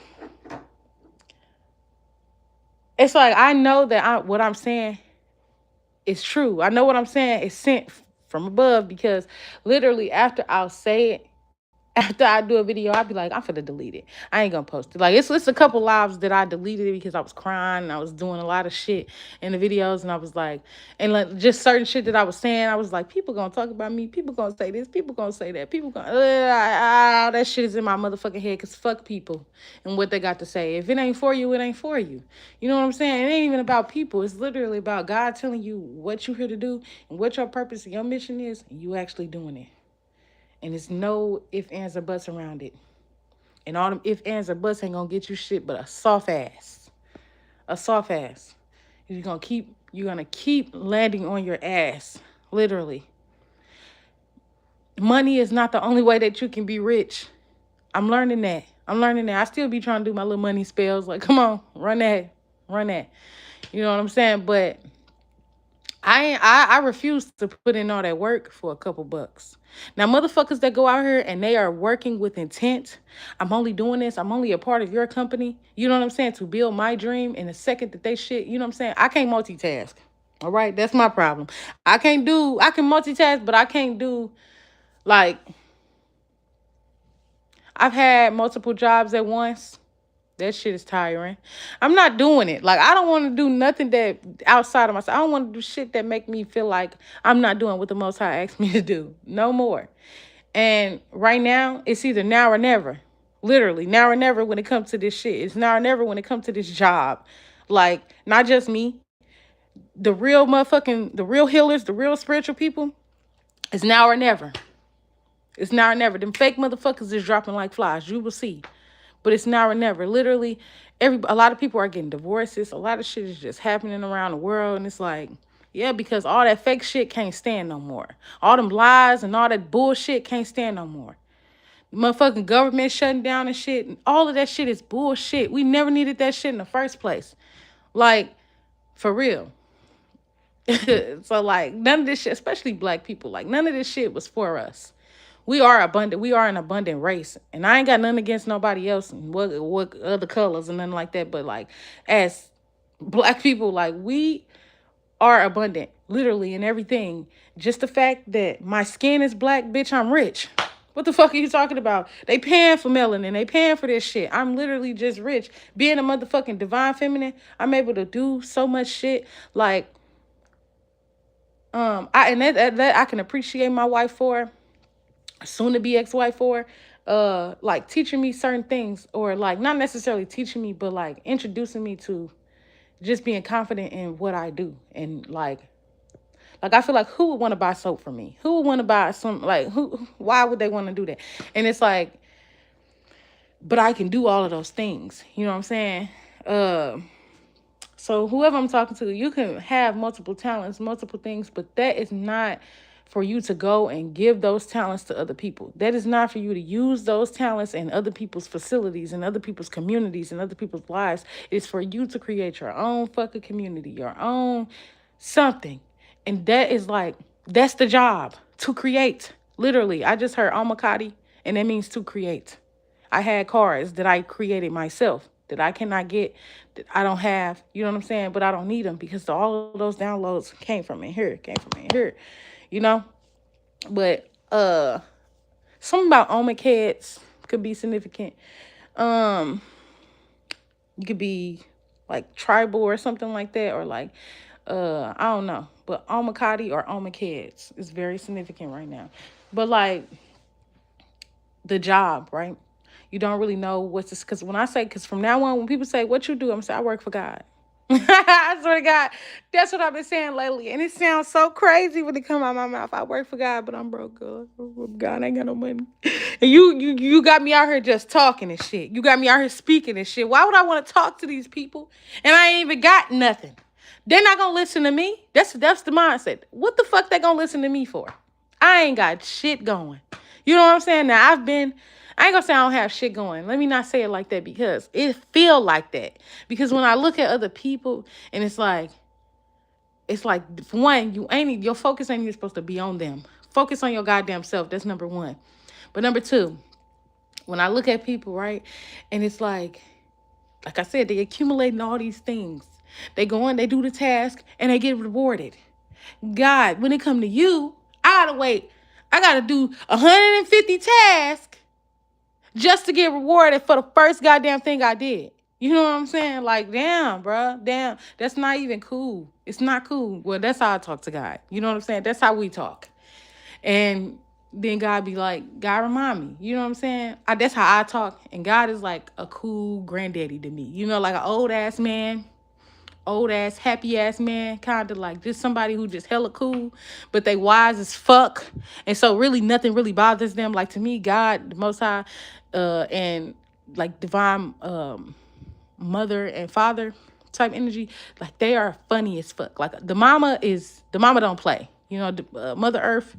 it's like I know that what I'm saying is true. I know what I'm saying is sent from above because literally after I'll say it, after I do a video, I'll be like, I'm finna delete it. I ain't gonna post it. Like, it's a couple lives that I deleted it because I was crying and I was doing a lot of shit in the videos. And I was like, and like just certain shit that I was saying, I was like, people gonna talk about me. People gonna say this. People gonna say that. People gonna, that shit is in my motherfucking head because fuck people and what they got to say. If it ain't for you, it ain't for you. You know what I'm saying? It ain't even about people. It's literally about God telling you what you're here to do and what your purpose and your mission is, and you actually doing it. And there's no ifs, ands, or buts around it. And all them ifs, ands, or buts ain't gonna get you shit but a soft ass. A soft ass. You're gonna keep landing on your ass. Literally. Money is not the only way that you can be rich. I'm learning that. I still be trying to do my little money spells. Like, come on, run that. You know what I'm saying? But I refuse to put in all that work for a couple bucks. Now, motherfuckers that go out here and they are working with intent. I'm only doing this. I'm only a part of your company. You know what I'm saying? To build my dream. And the second that they shit, you know what I'm saying? I can't multitask. All right, that's my problem. I can multitask, but I can't do like I've had multiple jobs at once. That shit is tiring. I'm not doing it. Like I don't want to do nothing that outside of myself. I don't want to do shit that make me feel like I'm not doing what the Most High asked me to do. No more. And right now, it's either now or never. Literally, now or never when it comes to this shit. It's now or never when it comes to this job. Like, not just me. The real healers, the real spiritual people, it's now or never. It's now or never. Them fake motherfuckers is dropping like flies. You will see. But it's now or never. Literally, a lot of people are getting divorces. A lot of shit is just happening around the world. And it's like, yeah, because all that fake shit can't stand no more. All them lies and all that bullshit can't stand no more. Motherfucking government shutting down and shit. And all of that shit is bullshit. We never needed that shit in the first place. Like, for real. So, like, none of this shit, especially black people, like, none of this shit was for us. We are abundant. We are an abundant race. And I ain't got nothing against nobody else and what other colors and nothing like that. But, like, as black people, like, we are abundant, literally, in everything. Just the fact that my skin is black, bitch, I'm rich. What the fuck are you talking about? They paying for melanin. They paying for this shit. I'm literally just rich. Being a motherfucking divine feminine, I'm able to do so much shit. Like, that I can appreciate my wife for, soon to be ex-wife for, like teaching me certain things, or like not necessarily teaching me, but like introducing me to just being confident in what I do. And like I feel like who would want to buy soap from me? Who would want to buy some, like, why would they want to do that? And it's like, but I can do all of those things. You know what I'm saying? So whoever I'm talking to, you can have multiple talents, multiple things, but that is not for you to go and give those talents to other people. That is not for you to use those talents in other people's facilities and other people's communities and other people's lives. It's for you to create your own fucking community, your own something. And that is like, that's the job, to create. Literally, I just heard Almakati, and that means to create. I had cards that I created myself that I cannot get, that I don't have, you know what I'm saying? But I don't need them because all of those downloads came from in here, you know? But something about Omid heads could be significant. You could be like tribal or something like that, or like I don't know. But Almakati or Omid heads is very significant right now. But like the job, right? You don't really know what's this, because because from now on, when people say, what you do? I'm saying, I work for God. I swear to God, that's what I've been saying lately. And it sounds so crazy when it come out my mouth. I work for God, but I'm broke, girl. God ain't got no money. And you got me out here just talking and shit. You got me out here speaking and shit. Why would I want to talk to these people? And I ain't even got nothing. They're not gonna listen to me. That's the mindset. What the fuck they gonna listen to me for? I ain't got shit going. You know what I'm saying? Now I ain't gonna say I don't have shit going. Let me not say it like that, because it feel like that. Because when I look at other people, and it's like, for one, your focus ain't even supposed to be on them. Focus on your goddamn self. That's number one. But number two, when I look at people, right, and it's like I said, they accumulating all these things. They go in, they do the task, and they get rewarded. God, when it come to you, I gotta wait. I gotta do 150 tasks just to get rewarded for the first goddamn thing I did. You know what I'm saying? Like, damn, bro. Damn. That's not even cool. It's not cool. Well, that's how I talk to God. You know what I'm saying? That's how we talk. And then God be like, God remind me. You know what I'm saying? That's how I talk. And God is like a cool granddaddy to me. You know, like an old ass man. Old ass, happy ass man, kind of like just somebody who just hella cool, but they wise as fuck. And so really nothing really bothers them. Like to me, God, the Most High, and like divine mother and father type energy, like they are funny as fuck. Like the mama don't play. You know, Mother Earth,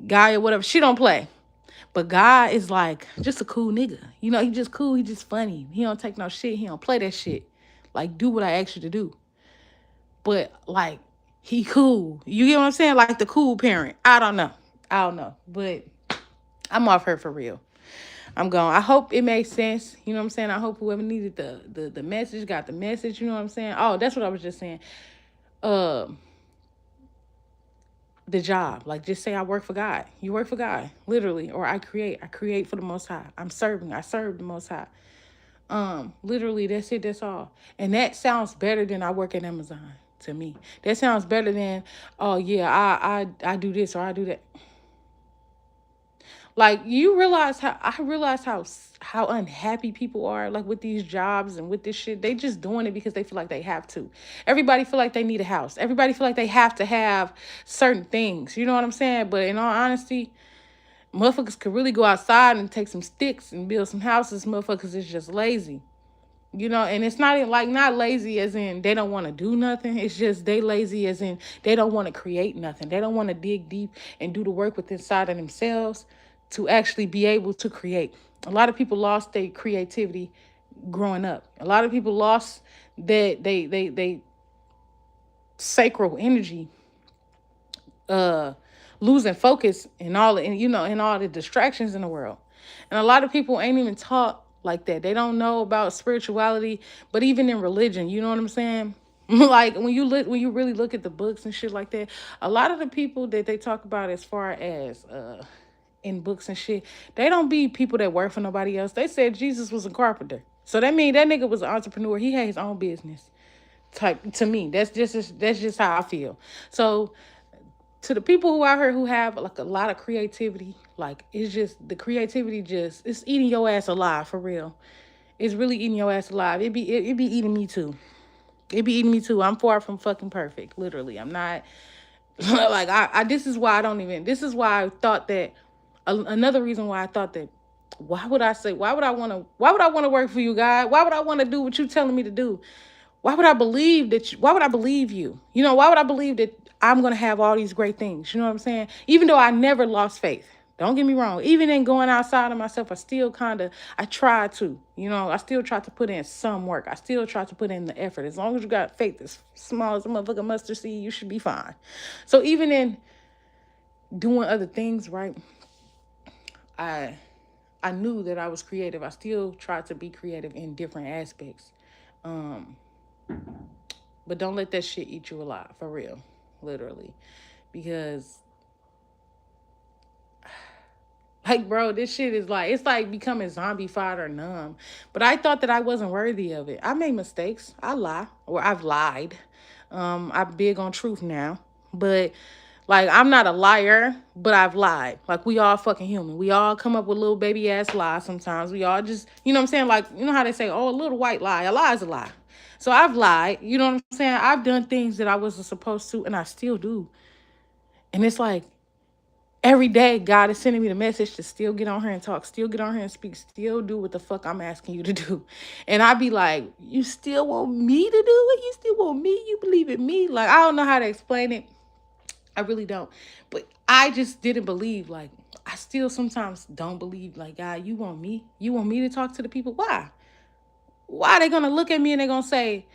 Gaia, whatever, she don't play. But God is like just a cool nigga. You know, he just cool, he just funny. He don't take no shit, he don't play that shit. Like, do what I asked you to do. But, like, He cool. You get what I'm saying? Like the cool parent. I don't know. I don't know. But I'm off her for real. I'm going. I hope it makes sense. You know what I'm saying? I hope whoever needed the message got the message. You know what I'm saying? Oh, that's what I was just saying. Um, the job. Like just say I work for God. You work for God, literally. Or I create. I create for the most high. I'm serving. I serve the most high. Literally that's it, that's all. And that sounds better than I work at Amazon to me. That sounds better than, oh yeah, I do this or I do that. Like you realize how I realize how unhappy people are like with these jobs and with this shit. They just doing it because they feel like they have to. Everybody feel like they need a house. Everybody feel like they have to have certain things. You know what I'm saying? But in all honesty, motherfuckers could really go outside and take some sticks and build some houses. Motherfuckers is just lazy. You know, and it's not like not lazy as in they don't want to do nothing. It's just they lazy as in they don't want to create nothing. They don't want to dig deep and do the work within inside of themselves to actually be able to create. A lot of people lost their creativity growing up. A lot of people lost they sacral energy, uh losing focus and all and you know and all the distractions in the world. And a lot of people ain't even taught like that. They don't know about spirituality, but even in religion, you know what I'm saying? Like when you really look at the books and shit like that, a lot of the people that they talk about as far as in books and shit, they don't be people that work for nobody else. They said Jesus was a carpenter. So that means that nigga was an entrepreneur. He had his own business. Type to me. That's just how I feel. So to the people who out here who have like a lot of creativity, like it's just the creativity just it's eating your ass alive for real. It's really eating your ass alive. It be eating me too. It be eating me too. I'm far from fucking perfect. Literally, I'm not. Like I this is why I don't even. This is why I thought that. Another reason why I thought that. Why would I say? Why would I want to? Why would I want to work for you, God? Why would I want to do what you telling me to do? Why would I believe that why would I believe you? You know, why would I believe that I'm going to have all these great things? You know what I'm saying? Even though I never lost faith. Don't get me wrong. Even in going outside of myself, I still I try to, you know, I still try to put in some work. I still try to put in the effort. As long as you got faith as small as a motherfucking mustard seed, you should be fine. So even in doing other things, right, I I knew that I was creative. I still tried to be creative in different aspects. Um, But don't let that shit eat you alive, for real. Literally. Because, like, bro, this shit is like, it's like becoming zombie fied or numb. But I thought that I wasn't worthy of it. I made mistakes. I lie. Or I've lied. I'm big on truth now. But, like, I'm not a liar, but I've lied. Like, we all fucking human. We all come up with little baby ass lies sometimes. We all just, you know what I'm saying? Like, you know how they say, oh, a little white lie. A lie is a lie. So I've lied. You know what I'm saying? I've done things that I wasn't supposed to, and I still do. And it's like every day God is sending me the message to still get on here and talk, still get on here and speak, still do what the fuck I'm asking you to do. And I be like, you still want me to do it? You still want me? You believe in me? Like, I don't know how to explain it. I really don't. But I just didn't believe. Like, I still sometimes don't believe. Like, God, you want me? You want me to talk to the people? Why? Why are they going to look at me and they're going to say,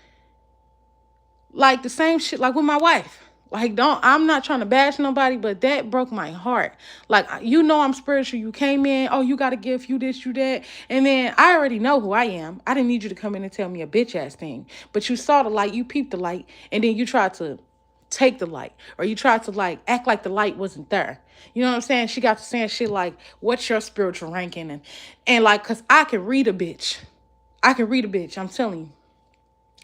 like the same shit like with my wife. Like, don't, I'm not trying to bash nobody, but that broke my heart. Like, you know, I'm spiritual. You came in, oh, you got a gift, you this, you that. And then I already know who I am. I didn't need you to come in and tell me a bitch ass thing. But you saw the light, you peeped the light, and then you tried to take the light, or you tried to like act like the light wasn't there. You know what I'm saying? She got to saying shit like, what's your spiritual ranking? And like, cause I can read a bitch. I can read a bitch. I'm telling you.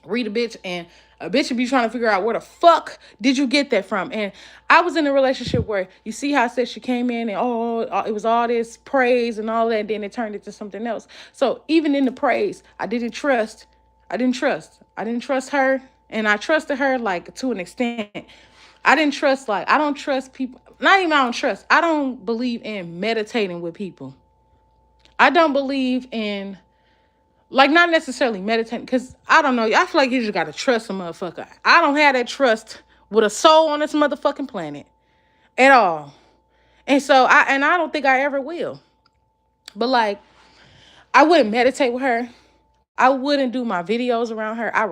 Read a bitch, and a bitch would be trying to figure out where the fuck did you get that from. And I was in a relationship where you see how I said she came in and oh it was all this praise and all that, and then it turned into something else. So even in the praise, I didn't trust her, and I trusted her like to an extent. I didn't trust, like, I don't trust people. Not even I don't trust. I don't believe in meditating with people. I don't believe in, like, not necessarily meditating, because I don't know. I feel like you just got to trust a motherfucker. I don't have that trust with a soul on this motherfucking planet at all. And so, I don't think I ever will. But, like, I wouldn't meditate with her. I wouldn't do my videos around her. I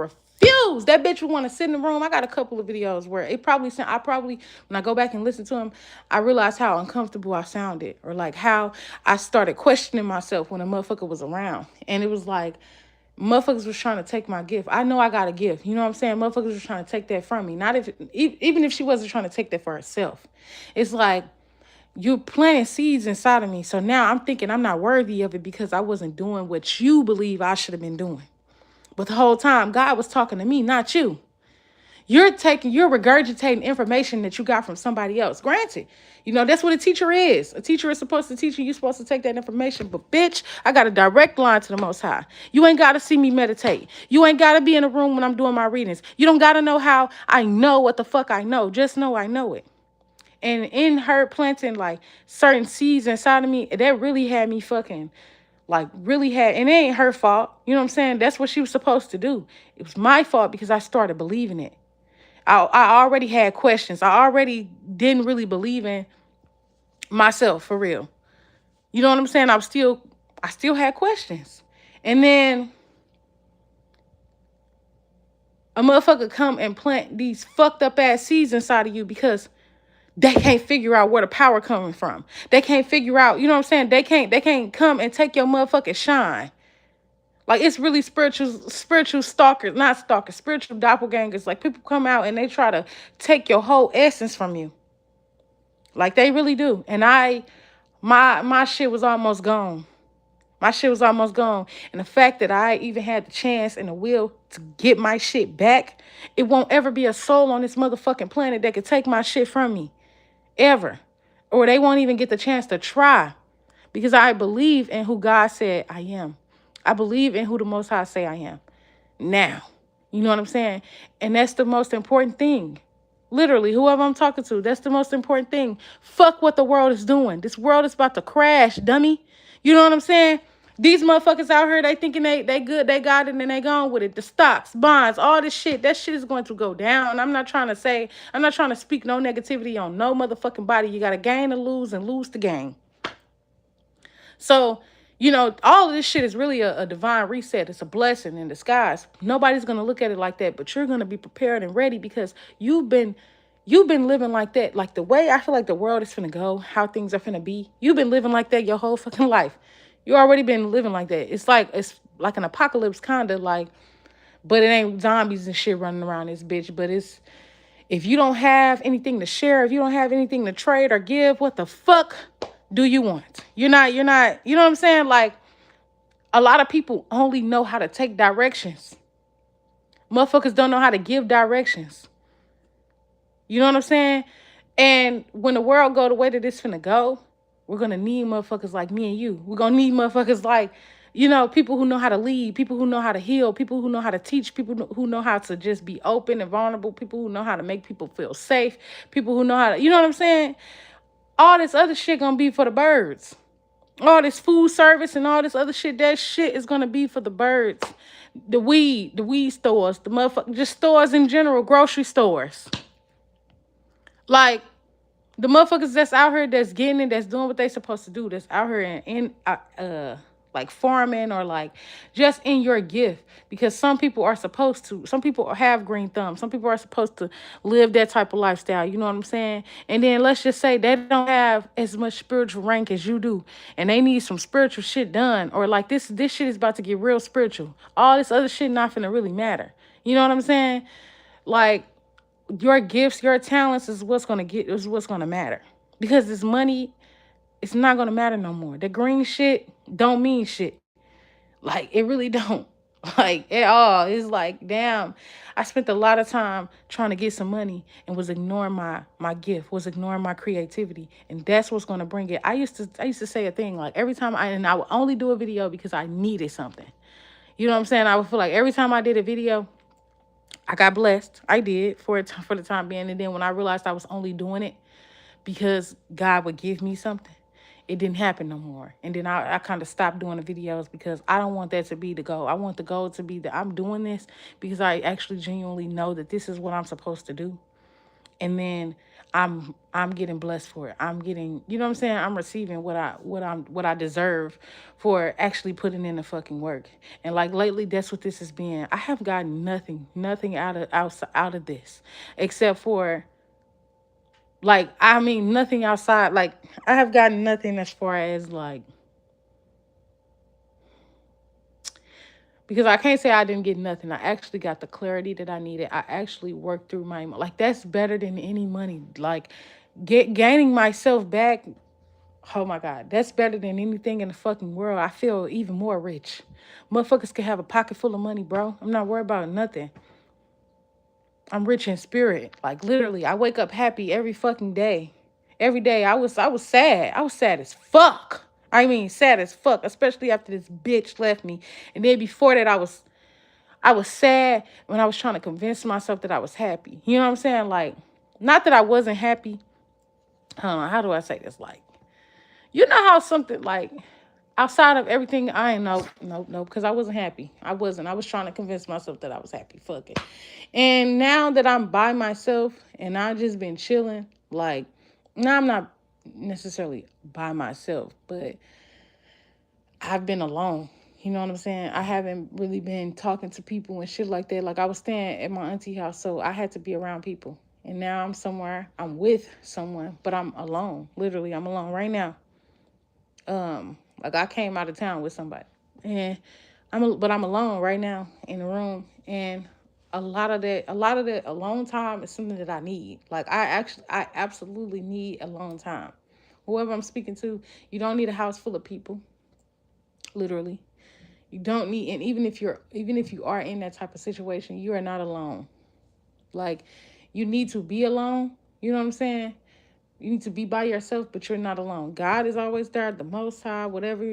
refuse. That bitch would want to sit in the room. I got a couple of videos where I probably, when I go back and listen to them, I realized how uncomfortable I sounded, or like how I started questioning myself when a motherfucker was around. And it was like, motherfuckers was trying to take my gift. I know I got a gift. You know what I'm saying? Motherfuckers was trying to take that from me. Not if, even if she wasn't trying to take that for herself. It's like, you're planting seeds inside of me. So now I'm thinking I'm not worthy of it because I wasn't doing what you believe I should have been doing. But the whole time, God was talking to me, not you. You're regurgitating information that you got from somebody else. Granted, you know, that's what a teacher is. A teacher is supposed to teach you. You're supposed to take that information. But bitch, I got a direct line to the Most High. You ain't got to see me meditate. You ain't got to be in a room when I'm doing my readings. You don't got to know how I know what the fuck I know. Just know I know it. And in her planting like certain seeds inside of me, that really had me fucking like really had, and it ain't her fault. You know what I'm saying? That's what she was supposed to do. It was my fault because I started believing it. I already had questions. I already didn't really believe in myself for real. You know what I'm saying? I still had questions. And then a motherfucker come and plant these fucked up ass seeds inside of you because they can't figure out where the power coming from. They can't figure out, you know what I'm saying? They can't come and take your motherfucking shine. Like, it's really spiritual stalkers, not stalkers, spiritual doppelgangers. Like, people come out and they try to take your whole essence from you. Like, they really do. And my shit was almost gone. My shit was almost gone. And the fact that I even had the chance and the will to get my shit back, it won't ever be a soul on this motherfucking planet that could take my shit from me. Ever. Or they won't even get the chance to try. Because I believe in who God said I am. I believe in who the Most High say I am. Now. You know what I'm saying? And that's the most important thing. Literally, whoever I'm talking to, that's the most important thing. Fuck what the world is doing. This world is about to crash, dummy. You know what I'm saying? These motherfuckers out here, they thinking they good, they got it, and they gone with it. The stocks, bonds, all this shit, that shit is going to go down. I'm not trying to speak no negativity on no motherfucking body. You got to gain or lose and lose to gain. So, you know, all of this shit is really a divine reset. It's a blessing in disguise. Nobody's going to look at it like that, but you're going to be prepared and ready because you've been living like that. Like the way I feel like the world is finna go, how things are finna be. You've been living like that your whole fucking life. You already been living like that. It's like an apocalypse kind of like, but it ain't zombies and shit running around this bitch. But it's, if you don't have anything to share, if you don't have anything to trade or give, what the fuck do you want? You're not, you know what I'm saying? Like, a lot of people only know how to take directions. Motherfuckers don't know how to give directions. You know what I'm saying? And when the world go the way that it's finna go, we're gonna need motherfuckers like me and you. We're gonna need motherfuckers like, you know, people who know how to lead, people who know how to heal, people who know how to teach, people who know how to just be open and vulnerable, people who know how to make people feel safe, people who know how to, you know what I'm saying? All this other shit gonna be for the birds. All this food service and all this other shit, that shit is gonna be for the birds. The weed stores, the motherfucking, just stores in general, grocery stores. Like, the motherfuckers that's out here that's getting it, that's doing what they supposed to do, that's out here in like farming or like just in your gift. Because some people have green thumbs. Some people are supposed to live that type of lifestyle. You know what I'm saying? And then let's just say they don't have as much spiritual rank as you do. And they need some spiritual shit done. Or like this shit is about to get real spiritual. All this other shit not finna really matter. You know what I'm saying? Like, your gifts, your talents is what's gonna matter. Because this money, it's not gonna matter no more. The green shit don't mean shit. Like, it really don't. Like, at all. It's like, damn, I spent a lot of time trying to get some money and was ignoring my gift, was ignoring my creativity. And that's what's gonna bring it. I used to say a thing like every time I would only do a video because I needed something. You know what I'm saying? I would feel like every time I did a video, I got blessed. I did for the time being. And then when I realized I was only doing it because God would give me something, it didn't happen no more. And then I kind of stopped doing the videos because I don't want that to be the goal. I want the goal to be that I'm doing this because I actually genuinely know that this is what I'm supposed to do. and then I'm getting blessed for it. I'm getting, you know what I'm saying? I'm receiving what I deserve for actually putting in the fucking work. And like lately, that's what this has been. I have gotten nothing out of this, except for like, I mean, nothing outside. Like, I have gotten nothing as far as like, because I can't say I didn't get nothing. I actually got the clarity that I needed. I actually worked through like, that's better than any money. Like, gaining myself back. Oh my God, that's better than anything in the fucking world. I feel even more rich. Motherfuckers can have a pocket full of money, bro. I'm not worried about nothing. I'm rich in spirit. Like literally, I wake up happy every fucking day. Every day I was sad. I was sad as fuck. I mean, sad as fuck, especially after this bitch left me. And then before that, I was sad when I was trying to convince myself that I was happy. You know what I'm saying? Like, not that I wasn't happy. How do I say this? Like, you know how something like outside of everything, I ain't no, because I wasn't happy. I wasn't. I was trying to convince myself that I was happy. Fuck it. And now that I'm by myself and I just been chilling, like, now I'm not necessarily by myself, but I've been alone. You know what I'm saying? I haven't really been talking to people and shit like that. Like, I was staying at my auntie house, so I had to be around people. And now I'm somewhere, I'm with someone, but I'm alone. Literally, I'm alone right now. Like, I came out of town with somebody, and but I'm alone right now in the room, and a lot of that alone time is something that I need. Like, I absolutely need alone time. Whoever I'm speaking to, you don't need a house full of people. Literally, you don't need, and even if you are in that type of situation, you are not alone. Like, you need to be alone. You know what I'm saying? You need to be by yourself, but you're not alone. God is always there, the Most High, whatever,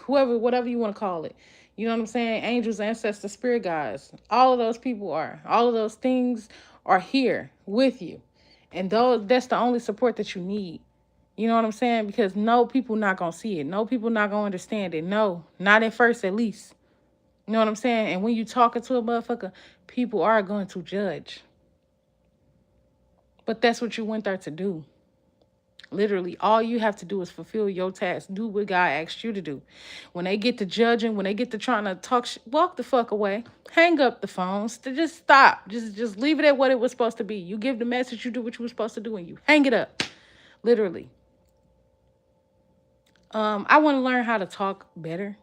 whatever you want to call it. You know what I'm saying? Angels, ancestors, spirit guides. All of those people are. All of those things are here with you, and that's the only support that you need. You know what I'm saying? Because no, people not gonna see it. No, people not gonna understand it. No, not at first, at least. You know what I'm saying? And when you talking to a motherfucker, people are going to judge. But that's what you went there to do. Literally, all you have to do is fulfill your task. Do what God asked you to do. When they get to judging, when they get to trying to talk, walk the fuck away. Hang up the phones. Just stop. Just leave it at what it was supposed to be. You give the message, you do what you were supposed to do, and you hang it up. Literally. I want to learn how to talk better.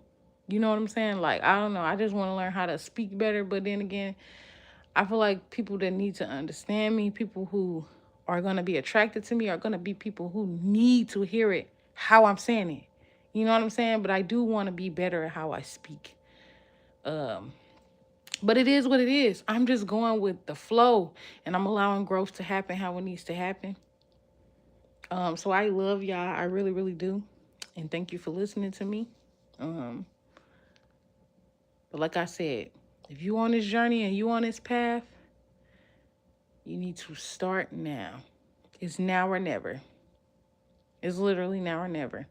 You know what I'm saying? Like, I don't know. I just want to learn how to speak better. But then again, I feel like people that need to understand me, people who are going to be attracted to me, are going to be people who need to hear it how I'm saying it. You know what I'm saying? But I do want to be better at how I speak. But it is what it is. I'm just going with the flow, and I'm allowing growth to happen how it needs to happen. So I love y'all. I really, really do. And thank you for listening to me. But like I said, if you on this journey and you on this path, you need to start now. It's now or never. It's literally now or never.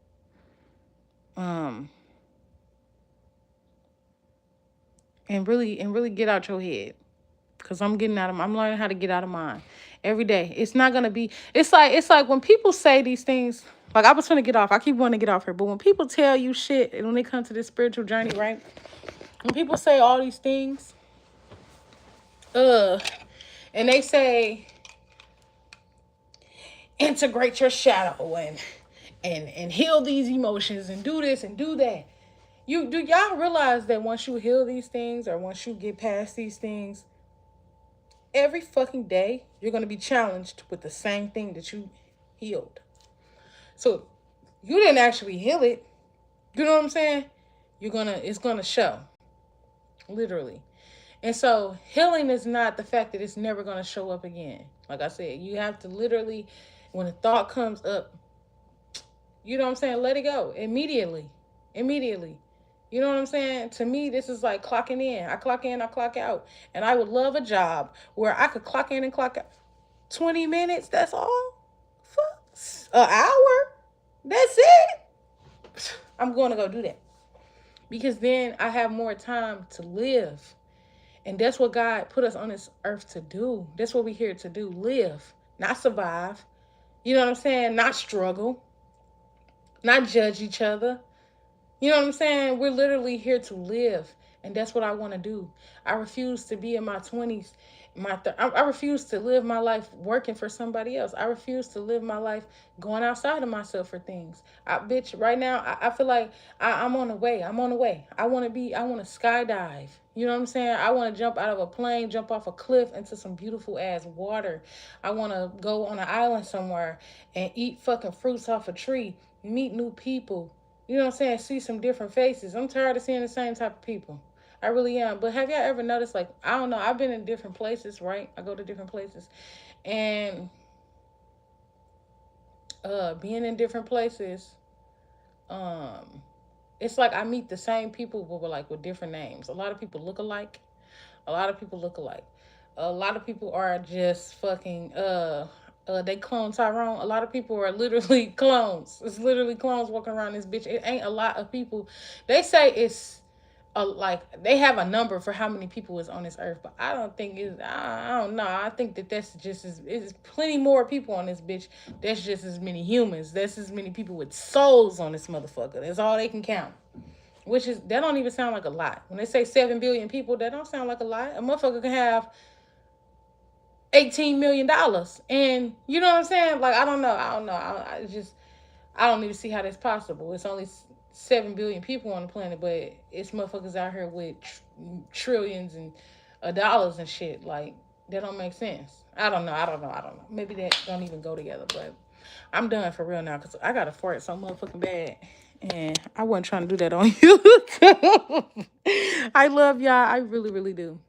And really get out your head. Cause I'm learning how to get out of mine every day. It's not gonna be, it's like when people say these things, like I was trying to get off. I keep wanting to get off here. But when people tell you shit and when they come to this spiritual journey, right? When people say all these things, and they say integrate your shadow and heal these emotions and do this and do that. Y'all realize that once you heal these things or once you get past these things, every fucking day you're gonna be challenged with the same thing that you healed. So you didn't actually heal it. You know what I'm saying? It's gonna show. Literally. And so healing is not the fact that it's never gonna show up again. Like I said, you have to literally, when a thought comes up, you know what I'm saying, let it go immediately. Immediately. You know what I'm saying? To me, this is like clocking in. I clock in, I clock out. And I would love a job where I could clock in and clock out. 20 minutes, that's all? Fuck. An hour? That's it? I'm going to go do that. Because then I have more time to live. And that's what God put us on this earth to do. That's what we're here to do. Live, not survive. You know what I'm saying? Not struggle, not judge each other. You know what I'm saying? We're literally here to live, and that's what I want to do. I refuse to be in my 20s. I refuse to live my life working for somebody else. I refuse to live my life going outside of myself for things. Bitch, right now, I feel like I'm on the way. I'm on the way. I want to skydive. You know what I'm saying? I want to jump out of a plane, jump off a cliff into some beautiful ass water. I want to go on an island somewhere and eat fucking fruits off a tree, meet new people, you know what I'm saying? See some different faces. I'm tired of seeing the same type of people. I really am. But have y'all ever noticed, like, I don't know, I've been in different places, right? I go to different places. And being in different places, um, it's like I meet the same people but with different names. A lot of people look alike. A lot of people look alike. A lot of people are just fucking they clone Tyrone. A lot of people are literally clones. It's literally clones walking around this bitch. It ain't a lot of people. They say it's like they have a number for how many people is on this earth, but I don't think it's. I don't know. I think that that's just as it's plenty more people on this bitch. That's just as many humans. That's as many people with souls on this motherfucker. That's all they can count. Which is that don't even sound like a lot. When they say 7 billion people, that don't sound like a lot. A motherfucker can have $18 million, and you know what I'm saying? Like I don't know. I don't know. I don't even see how that's possible. It's only 7 billion people on the planet, but it's motherfuckers out here with trillions and dollars and shit. Like that don't make sense. I don't know. I don't know. I don't know. Maybe that don't even go together. But I'm done for real now because I got to fart so motherfucking bad. And I wasn't trying to do that on YouTube. I love y'all. I really, really do.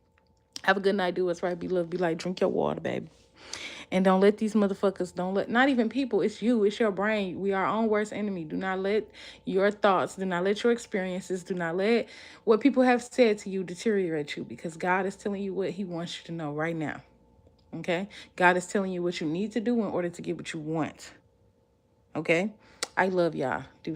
Have a good night. Do what's right. Be loved. Be like. Drink your water, baby. And don't let these motherfuckers, don't let, not even people, it's you, it's your brain. We are our own worst enemy. Do not let your thoughts, do not let your experiences, do not let what people have said to you deteriorate you because God is telling you what he wants you to know right now. Okay? God is telling you what you need to do in order to get what you want. Okay? I love y'all. Do